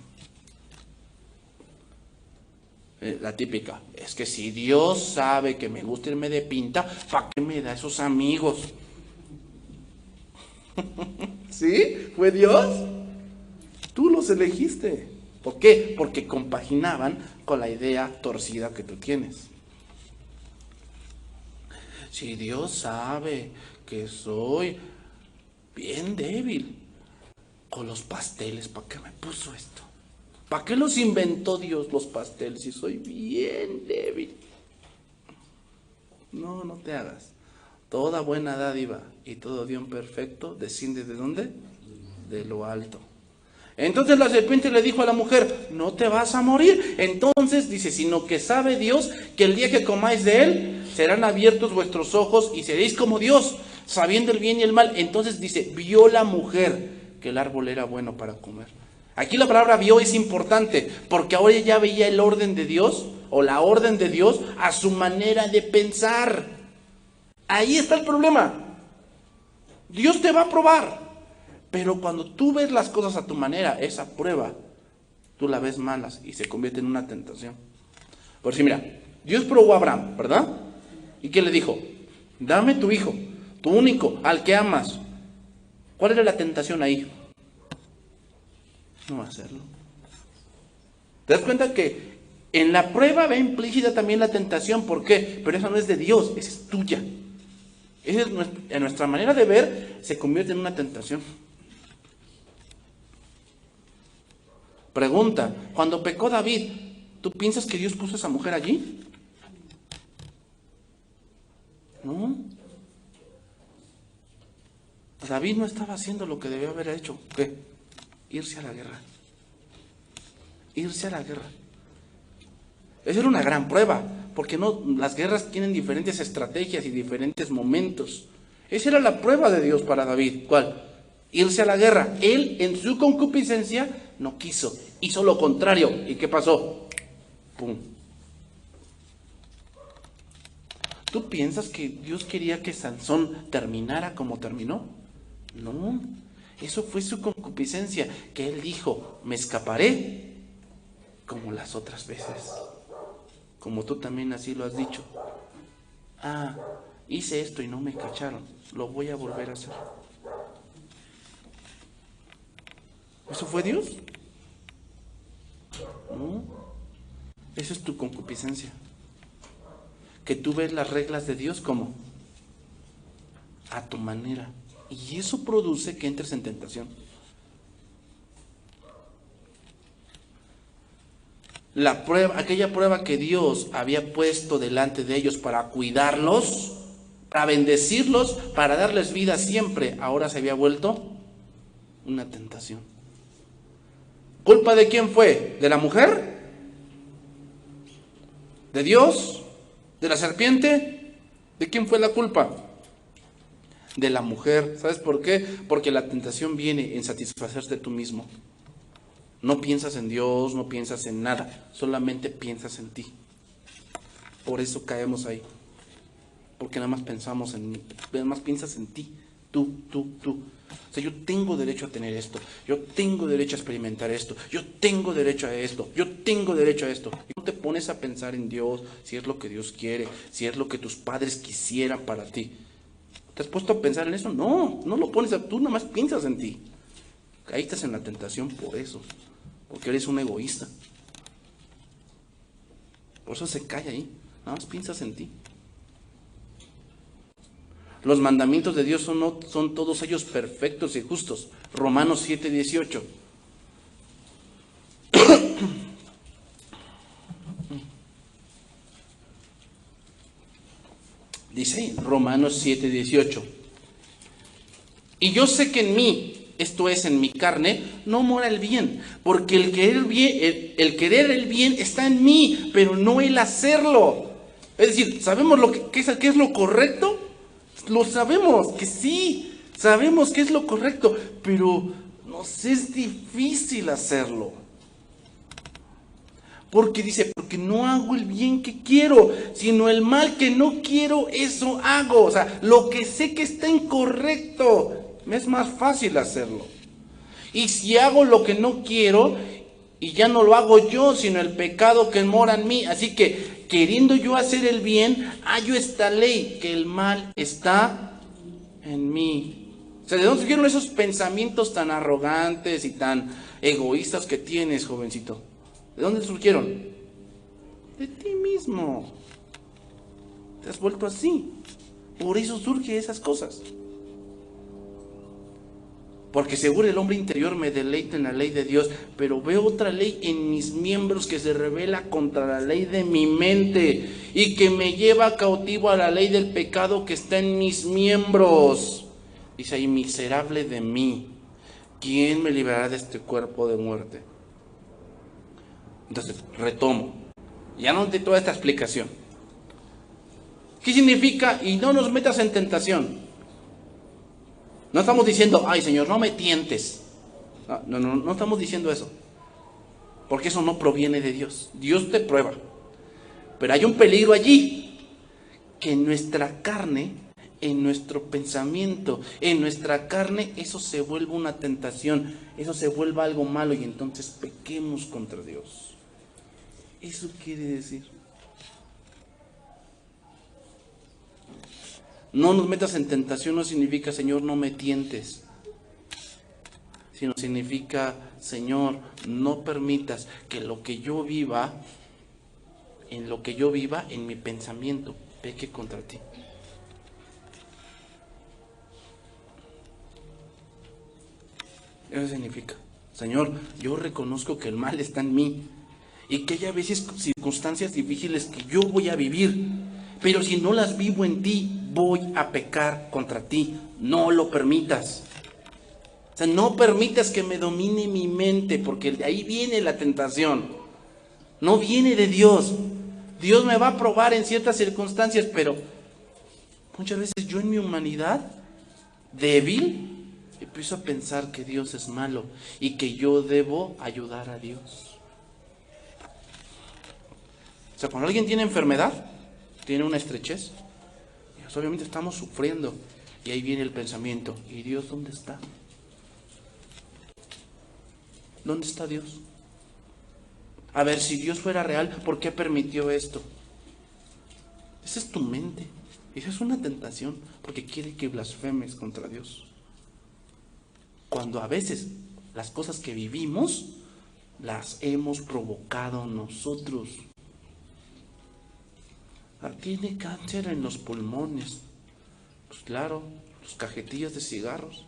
La típica, es que si Dios sabe que me gusta irme de pinta, ¿para qué me da esos amigos? ¿Sí? ¿Fue Dios? Tú los elegiste. ¿Por qué? Porque compaginaban con la idea torcida que tú tienes. Si Dios sabe que soy bien débil, con los pasteles, ¿para qué me puso esto? ¿Para qué los inventó Dios los pasteles si soy bien débil? No te hagas. Toda buena dádiva y todo don perfecto desciende ¿de dónde? De lo alto. Entonces la serpiente le dijo a la mujer, no te vas a morir. Entonces dice, sino que sabe Dios que el día que comáis de él, serán abiertos vuestros ojos y seréis como Dios, sabiendo el bien y el mal. Entonces dice, vio la mujer que el árbol era bueno para comer. Aquí la palabra vio es importante, porque ahora ella veía el orden de Dios, o la orden de Dios, a su manera de pensar. Ahí está el problema. Dios te va a probar, pero cuando tú ves las cosas a tu manera, esa prueba, tú la ves malas y se convierte en una tentación. Por si mira, Dios probó a Abraham, ¿verdad? ¿Y qué le dijo? Dame tu hijo, tu único, al que amas. ¿Cuál era la tentación ahí? No hacerlo. ¿Te das cuenta que en la prueba va implícita también la tentación? ¿Por qué? Pero esa no es de Dios, esa es tuya. Esa es en nuestra manera de ver, se convierte en una tentación. Pregunta, cuando pecó David, ¿tú piensas que Dios puso a esa mujer allí? No. David no estaba haciendo lo que debía haber hecho. ¿Qué? Irse a la guerra. Irse a la guerra. Esa era una gran prueba, porque no, las guerras tienen diferentes estrategias y diferentes momentos. Esa era la prueba de Dios para David. ¿Cuál? Irse a la guerra. Él, en su concupiscencia, no quiso. Hizo lo contrario. ¿Y qué pasó? ¡Pum! ¿Tú piensas que Dios quería que Sansón terminara como terminó? No. Eso fue su concupiscencia, que él dijo, me escaparé como las otras veces. Como tú también así lo has dicho. Ah, hice esto y no me cacharon. Lo voy a volver a hacer. ¿Eso fue Dios? No. Eso es tu concupiscencia. Que tú ves las reglas de Dios como a tu manera. Y eso produce que entres en tentación. La prueba, aquella prueba que Dios había puesto delante de ellos para cuidarlos, para bendecirlos, para darles vida siempre, ahora se había vuelto una tentación. ¿Culpa de quién fue? ¿De la mujer? ¿De Dios? ¿De la serpiente? ¿De quién fue la culpa? De la mujer. ¿Sabes por qué? Porque la tentación viene en satisfacerte tú mismo. No piensas en Dios, no piensas en nada, solamente piensas en ti. Por eso caemos ahí. Porque nada más pensamos en mí, nada más piensas en ti, tú. O sea, yo tengo derecho a tener esto, yo tengo derecho a experimentar esto, yo tengo derecho a esto, yo tengo derecho a esto. Y no te pones a pensar en Dios, si es lo que Dios quiere, si es lo que tus padres quisieran para ti. ¿Te has puesto a pensar en eso? No, no lo pones tú nada más piensas en ti. Caíste en la tentación por eso. Porque eres un egoísta. Por eso se cae ahí. Nada más piensas en ti. Los mandamientos de Dios son todos ellos perfectos y justos. Romanos 7:18. Dice Romanos 7:18. Y yo sé que en mí, esto es, en mi carne, no mora el bien, porque el querer el bien está en mí, pero no el hacerlo. Es decir, ¿sabemos qué es lo correcto? Lo sabemos, que sí, sabemos que es lo correcto, pero nos es difícil hacerlo. Porque dice, porque no hago el bien que quiero, sino el mal que no quiero, eso hago. O sea, lo que sé que está incorrecto, me es más fácil hacerlo. Y si hago lo que no quiero, y ya no lo hago yo, sino el pecado que mora en mí. Así que, queriendo yo hacer el bien, hallo esta ley, que el mal está en mí. O sea, ¿de dónde surgieron esos pensamientos tan arrogantes y tan egoístas que tienes, jovencito? ¿De dónde surgieron? De ti mismo. Te has vuelto así. Por eso surgen esas cosas. Porque seguro el hombre interior me deleita en la ley de Dios, pero veo otra ley en mis miembros que se revela contra la ley de mi mente y que me lleva cautivo a la ley del pecado que está en mis miembros. Dice ahí, miserable de mí, ¿quién me librará de este cuerpo de muerte? Entonces, retomo. Ya no te toda esta explicación. ¿Qué significa? Y no nos metas en tentación. No estamos diciendo, ay Señor, no me tientes. No estamos diciendo eso. Porque eso no proviene de Dios. Dios te prueba. Pero hay un peligro allí. Que en nuestra carne, en nuestro pensamiento, en nuestra carne, eso se vuelva una tentación. Eso se vuelva algo malo y entonces pequemos contra Dios. Eso quiere decir. No nos metas en tentación no significa, Señor, no me tientes. Sino significa, Señor, no permitas que lo que yo viva, en mi pensamiento, peque contra ti. Eso significa, Señor, yo reconozco que el mal está en mí y que hay a veces circunstancias difíciles que yo voy a vivir, pero si no las vivo en ti, voy a pecar contra ti. No lo permitas. O sea, no permitas que me domine mi mente, porque de ahí viene la tentación. No viene de Dios. Dios me va a probar en ciertas circunstancias, pero muchas veces yo en mi humanidad débil empiezo a pensar que Dios es malo y que yo debo ayudar a Dios. O sea, cuando alguien tiene enfermedad, tiene una estrechez, pues obviamente estamos sufriendo y ahí viene el pensamiento, ¿y Dios dónde está? ¿Dónde está Dios? A ver, si Dios fuera real, ¿por qué permitió esto? Esa es tu mente. Esa es una tentación, porque quiere que blasfemes contra Dios. Cuando a veces las cosas que vivimos las hemos provocado nosotros. Tiene cáncer en los pulmones. Pues claro, los cajetillas de cigarros.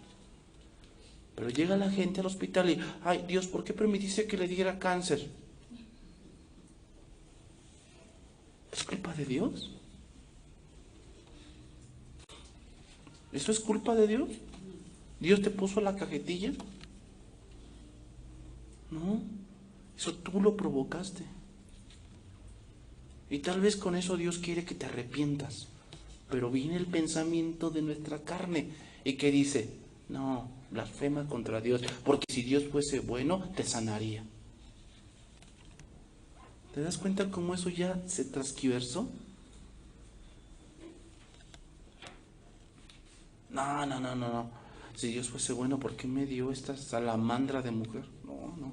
Pero llega la gente al hospital y, ay Dios, ¿por qué permitiste que le diera cáncer? ¿Es culpa de Dios? ¿Eso es culpa de Dios? ¿Dios te puso la cajetilla? No, eso tú lo provocaste. Y tal vez con eso Dios quiere que te arrepientas. Pero viene el pensamiento de nuestra carne y que dice, no, blasfema contra Dios, porque si Dios fuese bueno, te sanaría. ¿Te das cuenta cómo eso ya se transquiversó? No. Si Dios fuese bueno, ¿por qué me dio esta salamandra de mujer? No.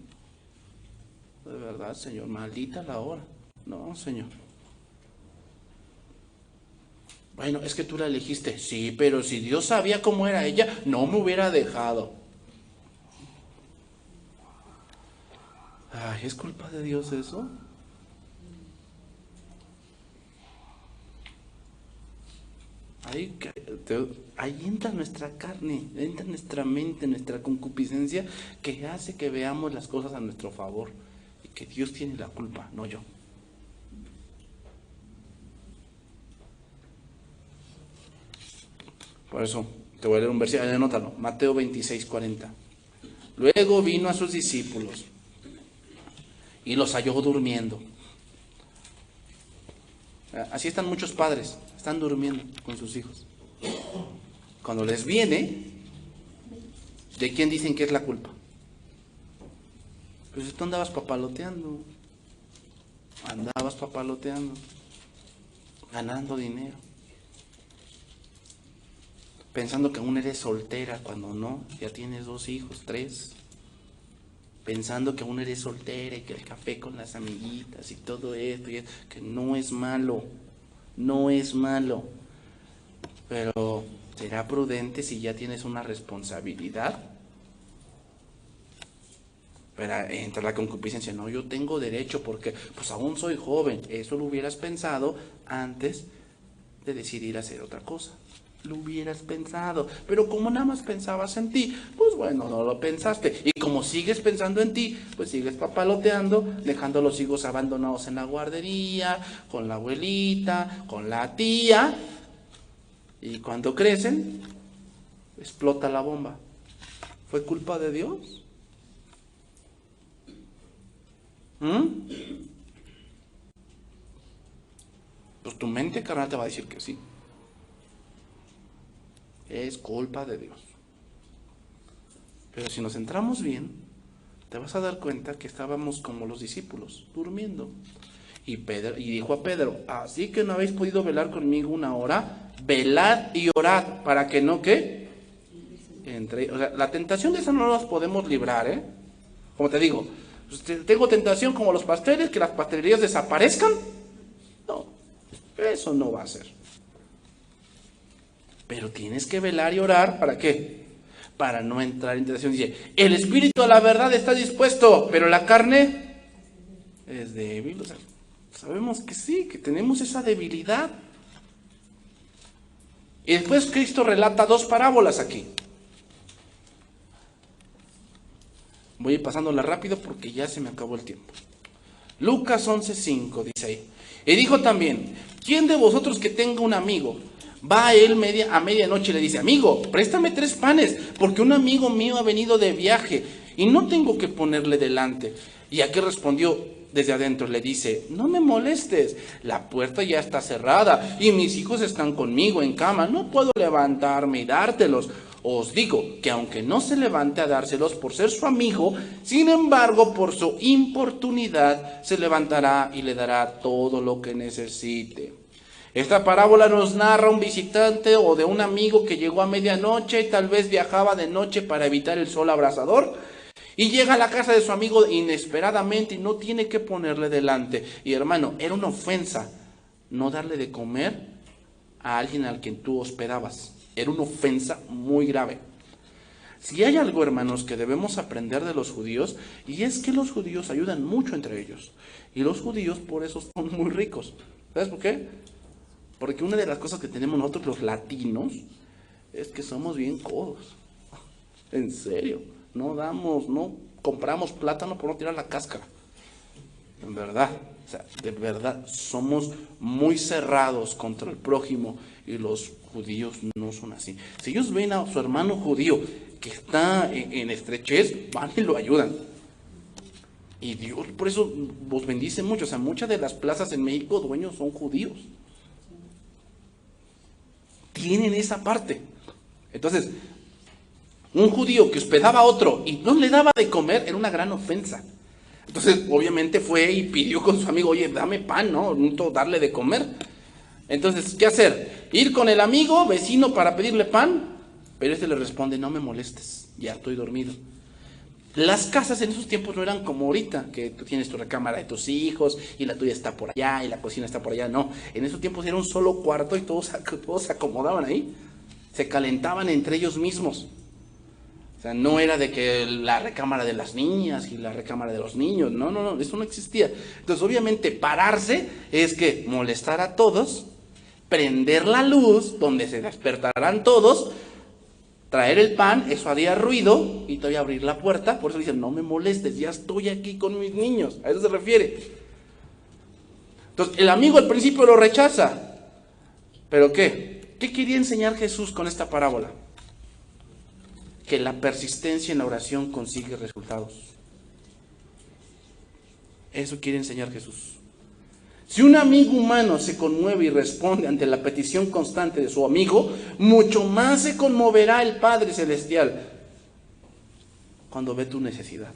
De verdad, Señor, maldita la hora. No, Señor. Bueno, es que tú la elegiste. Sí, pero si Dios sabía cómo era ella, no me hubiera dejado. Ay, ¿es culpa de Dios eso? Ahí entra nuestra carne, entra nuestra mente, nuestra concupiscencia, que hace que veamos las cosas a nuestro favor y que Dios tiene la culpa, no yo. Por eso te voy a leer un versículo, anótalo, Mateo 26:40. Luego vino a sus discípulos y los halló durmiendo. Así están muchos padres, están durmiendo con sus hijos. Cuando les viene, ¿de quién dicen que es la culpa? Pues tú andabas papaloteando, ganando dinero, pensando que aún eres soltera cuando no, ya tienes 2 hijos, 3. Pensando que aún eres soltera y que el café con las amiguitas y todo esto, que no es malo, pero será prudente si ya tienes una responsabilidad. Pero entra la concupiscencia, no, yo tengo derecho porque pues aún soy joven. Eso lo hubieras pensado antes de decidir hacer otra cosa. Lo hubieras pensado, pero como nada más pensabas en ti, pues bueno, no lo pensaste. Y como sigues pensando en ti, pues sigues papaloteando, dejando a los hijos abandonados en la guardería, con la abuelita, con la tía. Y cuando crecen, explota la bomba. ¿Fue culpa de Dios? Pues tu mente carnal te va a decir que sí. Es culpa de Dios. Pero si nos centramos bien, te vas a dar cuenta que estábamos como los discípulos, durmiendo. Y dijo a Pedro, así que no habéis podido velar conmigo 1 hora, velad y orad, para que no, ¿qué? O sea, la tentación de esa no las podemos librar, ¿eh? Como te digo, tengo tentación como los pasteles, que las pastelerías desaparezcan. No, eso no va a ser. Pero tienes que velar y orar, ¿para qué? Para no entrar en tentación. Dice, el espíritu a la verdad está dispuesto, pero la carne es débil. O sea, sabemos que sí, que tenemos esa debilidad. Y después Cristo relata 2 parábolas aquí. Voy a ir pasándola rápido porque ya se me acabó el tiempo. Lucas 11:5 dice ahí. Y dijo también, ¿quién de vosotros que tenga un amigo va a él a medianoche y le dice, amigo, préstame 3 panes, porque un amigo mío ha venido de viaje y no tengo que ponerle delante? Y aquí respondió desde adentro, le dice, no me molestes, la puerta ya está cerrada y mis hijos están conmigo en cama, no puedo levantarme y dártelos. Os digo que aunque no se levante a dárselos por ser su amigo, sin embargo por su importunidad se levantará y le dará todo lo que necesite. Esta parábola nos narra un visitante o de un amigo que llegó a medianoche y tal vez viajaba de noche para evitar el sol abrasador. Y llega a la casa de su amigo inesperadamente y no tiene que ponerle delante. Y hermano, era una ofensa no darle de comer a alguien al quien tú hospedabas. Era una ofensa muy grave. Si hay algo, hermanos, que debemos aprender de los judíos, y es que los judíos ayudan mucho entre ellos. Y los judíos por eso son muy ricos. ¿Sabes por qué? Porque una de las cosas que tenemos nosotros los latinos es que somos bien codos. En serio. No compramos plátano por no tirar la cáscara. En verdad. O sea, de verdad, somos muy cerrados contra el prójimo y los judíos no son así. Si ellos ven a su hermano judío que está en estrechez, van y lo ayudan. Y Dios por eso vos bendice mucho. O sea, muchas de las plazas en México, dueños son judíos. Tienen esa parte. Entonces, un judío que hospedaba a otro y no le daba de comer era una gran ofensa. Entonces, obviamente fue y pidió con su amigo, oye, dame pan, ¿no? Necesito darle de comer. Entonces, ¿qué hacer? Ir con el amigo, vecino, para pedirle pan, pero este le responde, no me molestes, ya estoy dormido. Las casas en esos tiempos no eran como ahorita, que tú tienes tu recámara de tus hijos y la tuya está por allá y la cocina está por allá. No, en esos tiempos era un solo cuarto y todos se acomodaban ahí. Se calentaban entre ellos mismos. O sea, no era de que la recámara de las niñas y la recámara de los niños. No, eso no existía. Entonces, obviamente, pararse es que molestar a todos, prender la luz donde se despertarán todos, traer el pan, eso haría ruido y todavía abrir la puerta. Por eso dicen, no me molestes, ya estoy aquí con mis niños. A eso se refiere. Entonces, el amigo al principio lo rechaza. ¿Pero qué? ¿Qué quería enseñar Jesús con esta parábola? Que la persistencia en la oración consigue resultados. Eso quiere enseñar Jesús. Si un amigo humano se conmueve y responde ante la petición constante de su amigo, mucho más se conmoverá el Padre Celestial cuando ve tu necesidad.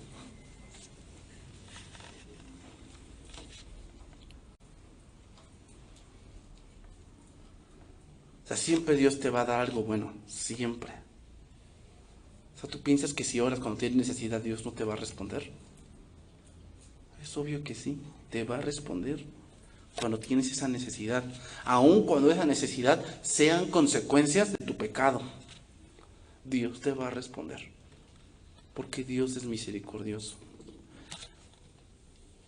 O sea, siempre Dios te va a dar algo bueno, siempre. O sea, ¿tú piensas que si oras cuando tienes necesidad, Dios no te va a responder? Es obvio que sí, te va a responder cuando tienes esa necesidad, aun cuando esa necesidad sean consecuencias de tu pecado. Dios te va a responder, porque Dios es misericordioso.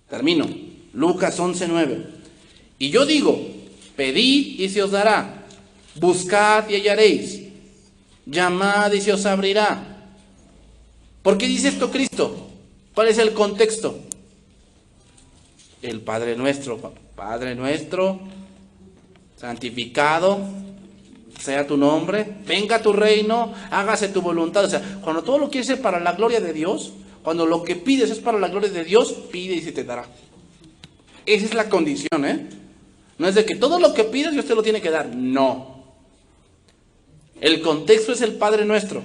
Termino. Lucas 11:9. Y yo digo, pedid y se os dará, buscad y hallaréis, llamad y se os abrirá. ¿Por qué dice esto Cristo? ¿Cuál es el contexto? El Padre Nuestro, santificado sea tu nombre, venga tu reino, hágase tu voluntad. O sea, cuando todo lo quieres hacer para la gloria de Dios, cuando lo que pides es para la gloria de Dios, pide y se te dará. Esa es la condición, ¿eh? No es de que todo lo que pides Dios te lo tiene que dar, no. El contexto es el Padre Nuestro.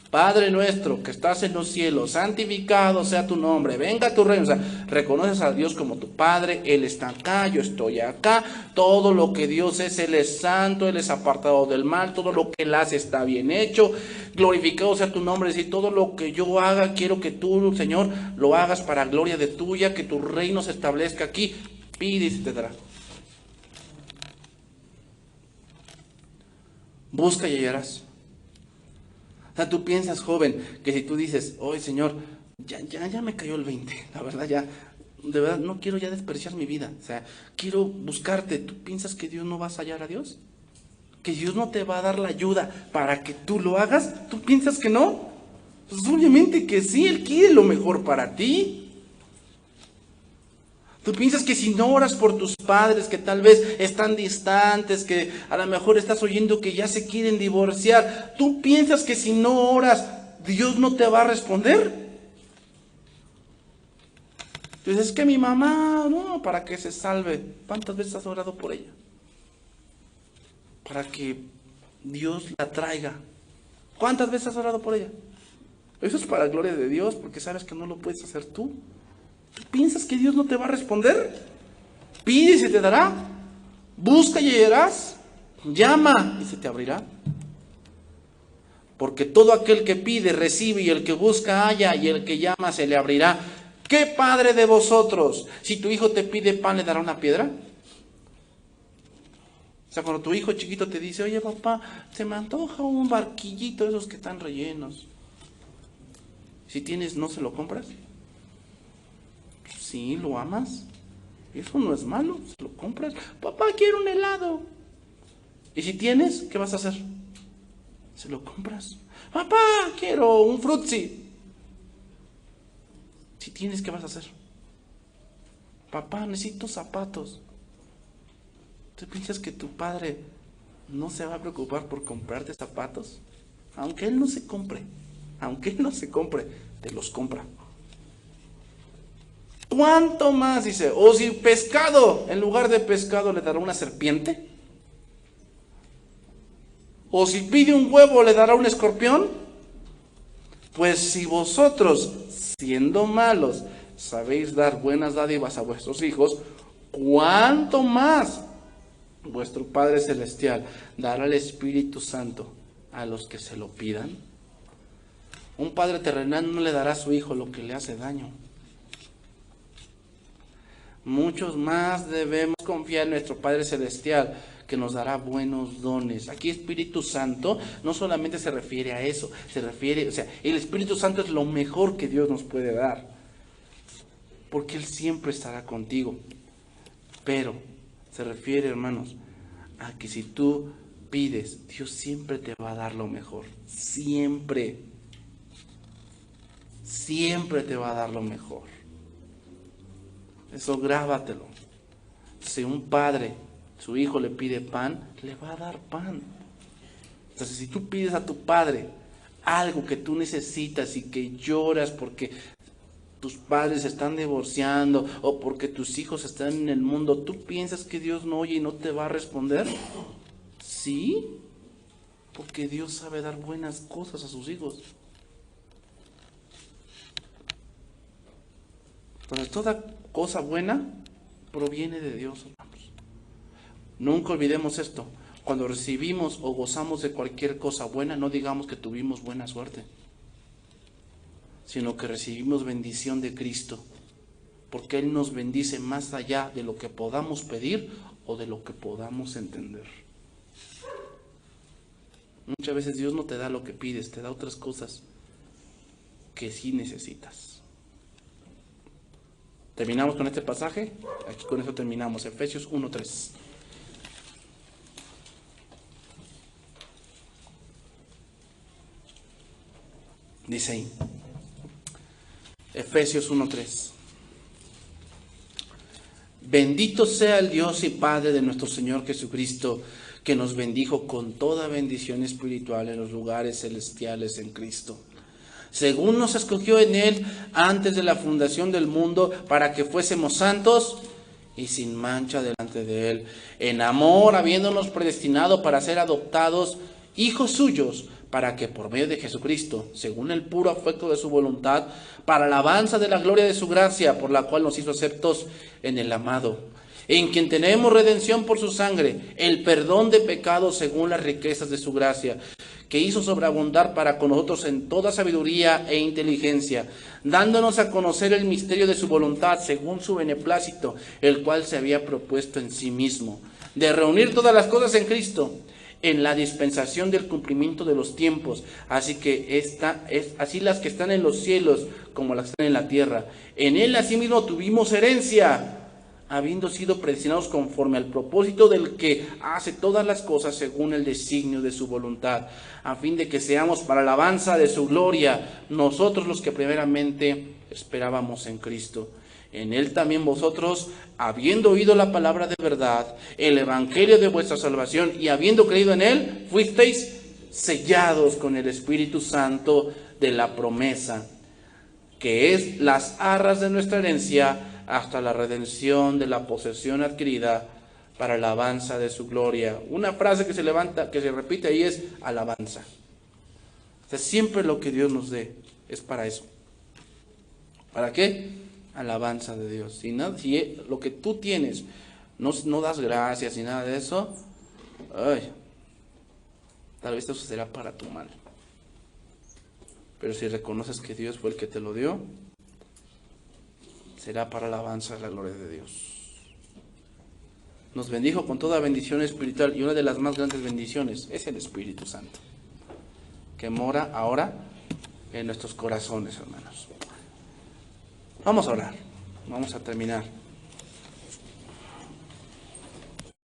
Padre nuestro que estás en los cielos, santificado sea tu nombre, venga tu reino. O sea, reconoces a Dios como tu Padre, Él está acá, yo estoy acá. Todo lo que Dios es, Él es santo, Él es apartado del mal, todo lo que Él hace está bien hecho. Glorificado sea tu nombre, es decir, todo lo que yo haga, quiero que tú, Señor, lo hagas para gloria de tuya, que tu reino se establezca aquí. Pide y se te dará. Busca y hallarás. O sea, tú piensas, joven, que si tú dices, oye, Señor, ya me cayó el 20, la verdad, de verdad, no quiero ya desperdiciar mi vida. O sea, quiero buscarte. ¿Tú piensas que Dios no vas a hallar a Dios? ¿Que Dios no te va a dar la ayuda para que tú lo hagas? ¿Tú piensas que no? Pues obviamente que sí, Él quiere lo mejor para ti. ¿Tú piensas que si no oras por tus padres, que tal vez están distantes, que a lo mejor estás oyendo que ya se quieren divorciar, tú piensas que si no oras, Dios no te va a responder? Entonces, es que mi mamá, no, para que se salve. ¿Cuántas veces has orado por ella? Para que Dios la traiga. ¿Cuántas veces has orado por ella? Eso es para gloria de Dios, porque sabes que no lo puedes hacer tú. ¿Tú piensas que Dios no te va a responder? Pide y se te dará. Busca y hallarás. Llama y se te abrirá. Porque todo aquel que pide, recibe, y el que busca, halla, y el que llama, se le abrirá. ¿Qué padre de vosotros, si tu hijo te pide pan, le dará una piedra? O sea, cuando tu hijo chiquito te dice, oye papá, se me antoja un barquillito de esos que están rellenos. Si tienes, ¿no se lo compras? Sí, lo amas. Eso no es malo, se lo compras. Papá, quiero un helado. Y si tienes, ¿qué vas a hacer? Se lo compras. Papá, quiero un frutzi. Si tienes, ¿qué vas a hacer? Papá, necesito zapatos. ¿Tú piensas que tu padre no se va a preocupar por comprarte zapatos? Aunque él no se compre, te los compra. ¿Cuánto más? Dice, o si pescado, en lugar de pescado le dará una serpiente. O si pide un huevo, le dará un escorpión. Pues si vosotros, siendo malos, sabéis dar buenas dádivas a vuestros hijos, ¿cuánto más vuestro Padre Celestial dará el Espíritu Santo a los que se lo pidan? Un padre terrenal no le dará a su hijo lo que le hace daño. Muchos más debemos confiar en nuestro Padre Celestial, que nos dará buenos dones. Aquí Espíritu Santo no solamente se refiere a eso, se refiere, o sea, el Espíritu Santo es lo mejor que Dios nos puede dar, porque Él siempre estará contigo. Pero se refiere, hermanos, a que si tú pides, Dios siempre te va a dar lo mejor. Siempre. Siempre te va a dar lo mejor. Eso grábatelo. Si un padre, su hijo le pide pan, le va a dar pan. Entonces, si tú pides a tu padre algo que tú necesitas y que lloras porque tus padres se están divorciando o porque tus hijos están en el mundo, ¿tú piensas que Dios no oye y no te va a responder? Sí, porque Dios sabe dar buenas cosas a sus hijos. Entonces, toda cosa buena proviene de Dios, hermanos. Nunca olvidemos esto. Cuando recibimos o gozamos de cualquier cosa buena, no digamos que tuvimos buena suerte, sino que recibimos bendición de Cristo, porque Él nos bendice más allá de lo que podamos pedir o de lo que podamos entender. Muchas veces Dios no te da lo que pides, te da otras cosas que sí necesitas. ¿Terminamos con este pasaje? Aquí con eso terminamos. Efesios 1:3. Dice ahí. Efesios 1:3. Bendito sea el Dios y Padre de nuestro Señor Jesucristo, que nos bendijo con toda bendición espiritual en los lugares celestiales en Cristo, según nos escogió en Él antes de la fundación del mundo, para que fuésemos santos y sin mancha delante de Él, en amor, habiéndonos predestinado para ser adoptados hijos suyos, para que por medio de Jesucristo, según el puro afecto de su voluntad, para alabanza de la gloria de su gracia, por la cual nos hizo aceptos en el amado, en quien tenemos redención por su sangre, el perdón de pecados según las riquezas de su gracia, que hizo sobreabundar para con nosotros en toda sabiduría e inteligencia, dándonos a conocer el misterio de su voluntad según su beneplácito, el cual se había propuesto en sí mismo, de reunir todas las cosas en Cristo, en la dispensación del cumplimiento de los tiempos. Así que así las que están en los cielos como las que están en la tierra. En él asimismo tuvimos herencia, habiendo sido predestinados conforme al propósito del que hace todas las cosas según el designio de su voluntad, a fin de que seamos para alabanza de su gloria, nosotros los que primeramente esperábamos en Cristo. En él también vosotros, habiendo oído la palabra de verdad, el evangelio de vuestra salvación, y habiendo creído en él, fuisteis sellados con el Espíritu Santo de la promesa, que es las arras de nuestra herencia, hasta la redención de la posesión adquirida para alabanza de su gloria. Una frase que se repite ahí es alabanza. O sea, siempre lo que Dios nos dé es para eso. ¿Para qué? Alabanza de Dios. Si lo que tú tienes no das gracias ni nada de eso, tal vez eso será para tu mal. Pero si reconoces que Dios fue el que te lo dio, será para alabanza de la gloria de Dios. Nos bendijo con toda bendición espiritual, y una de las más grandes bendiciones es el Espíritu Santo, que mora ahora en nuestros corazones, hermanos. Vamos a orar, vamos a terminar.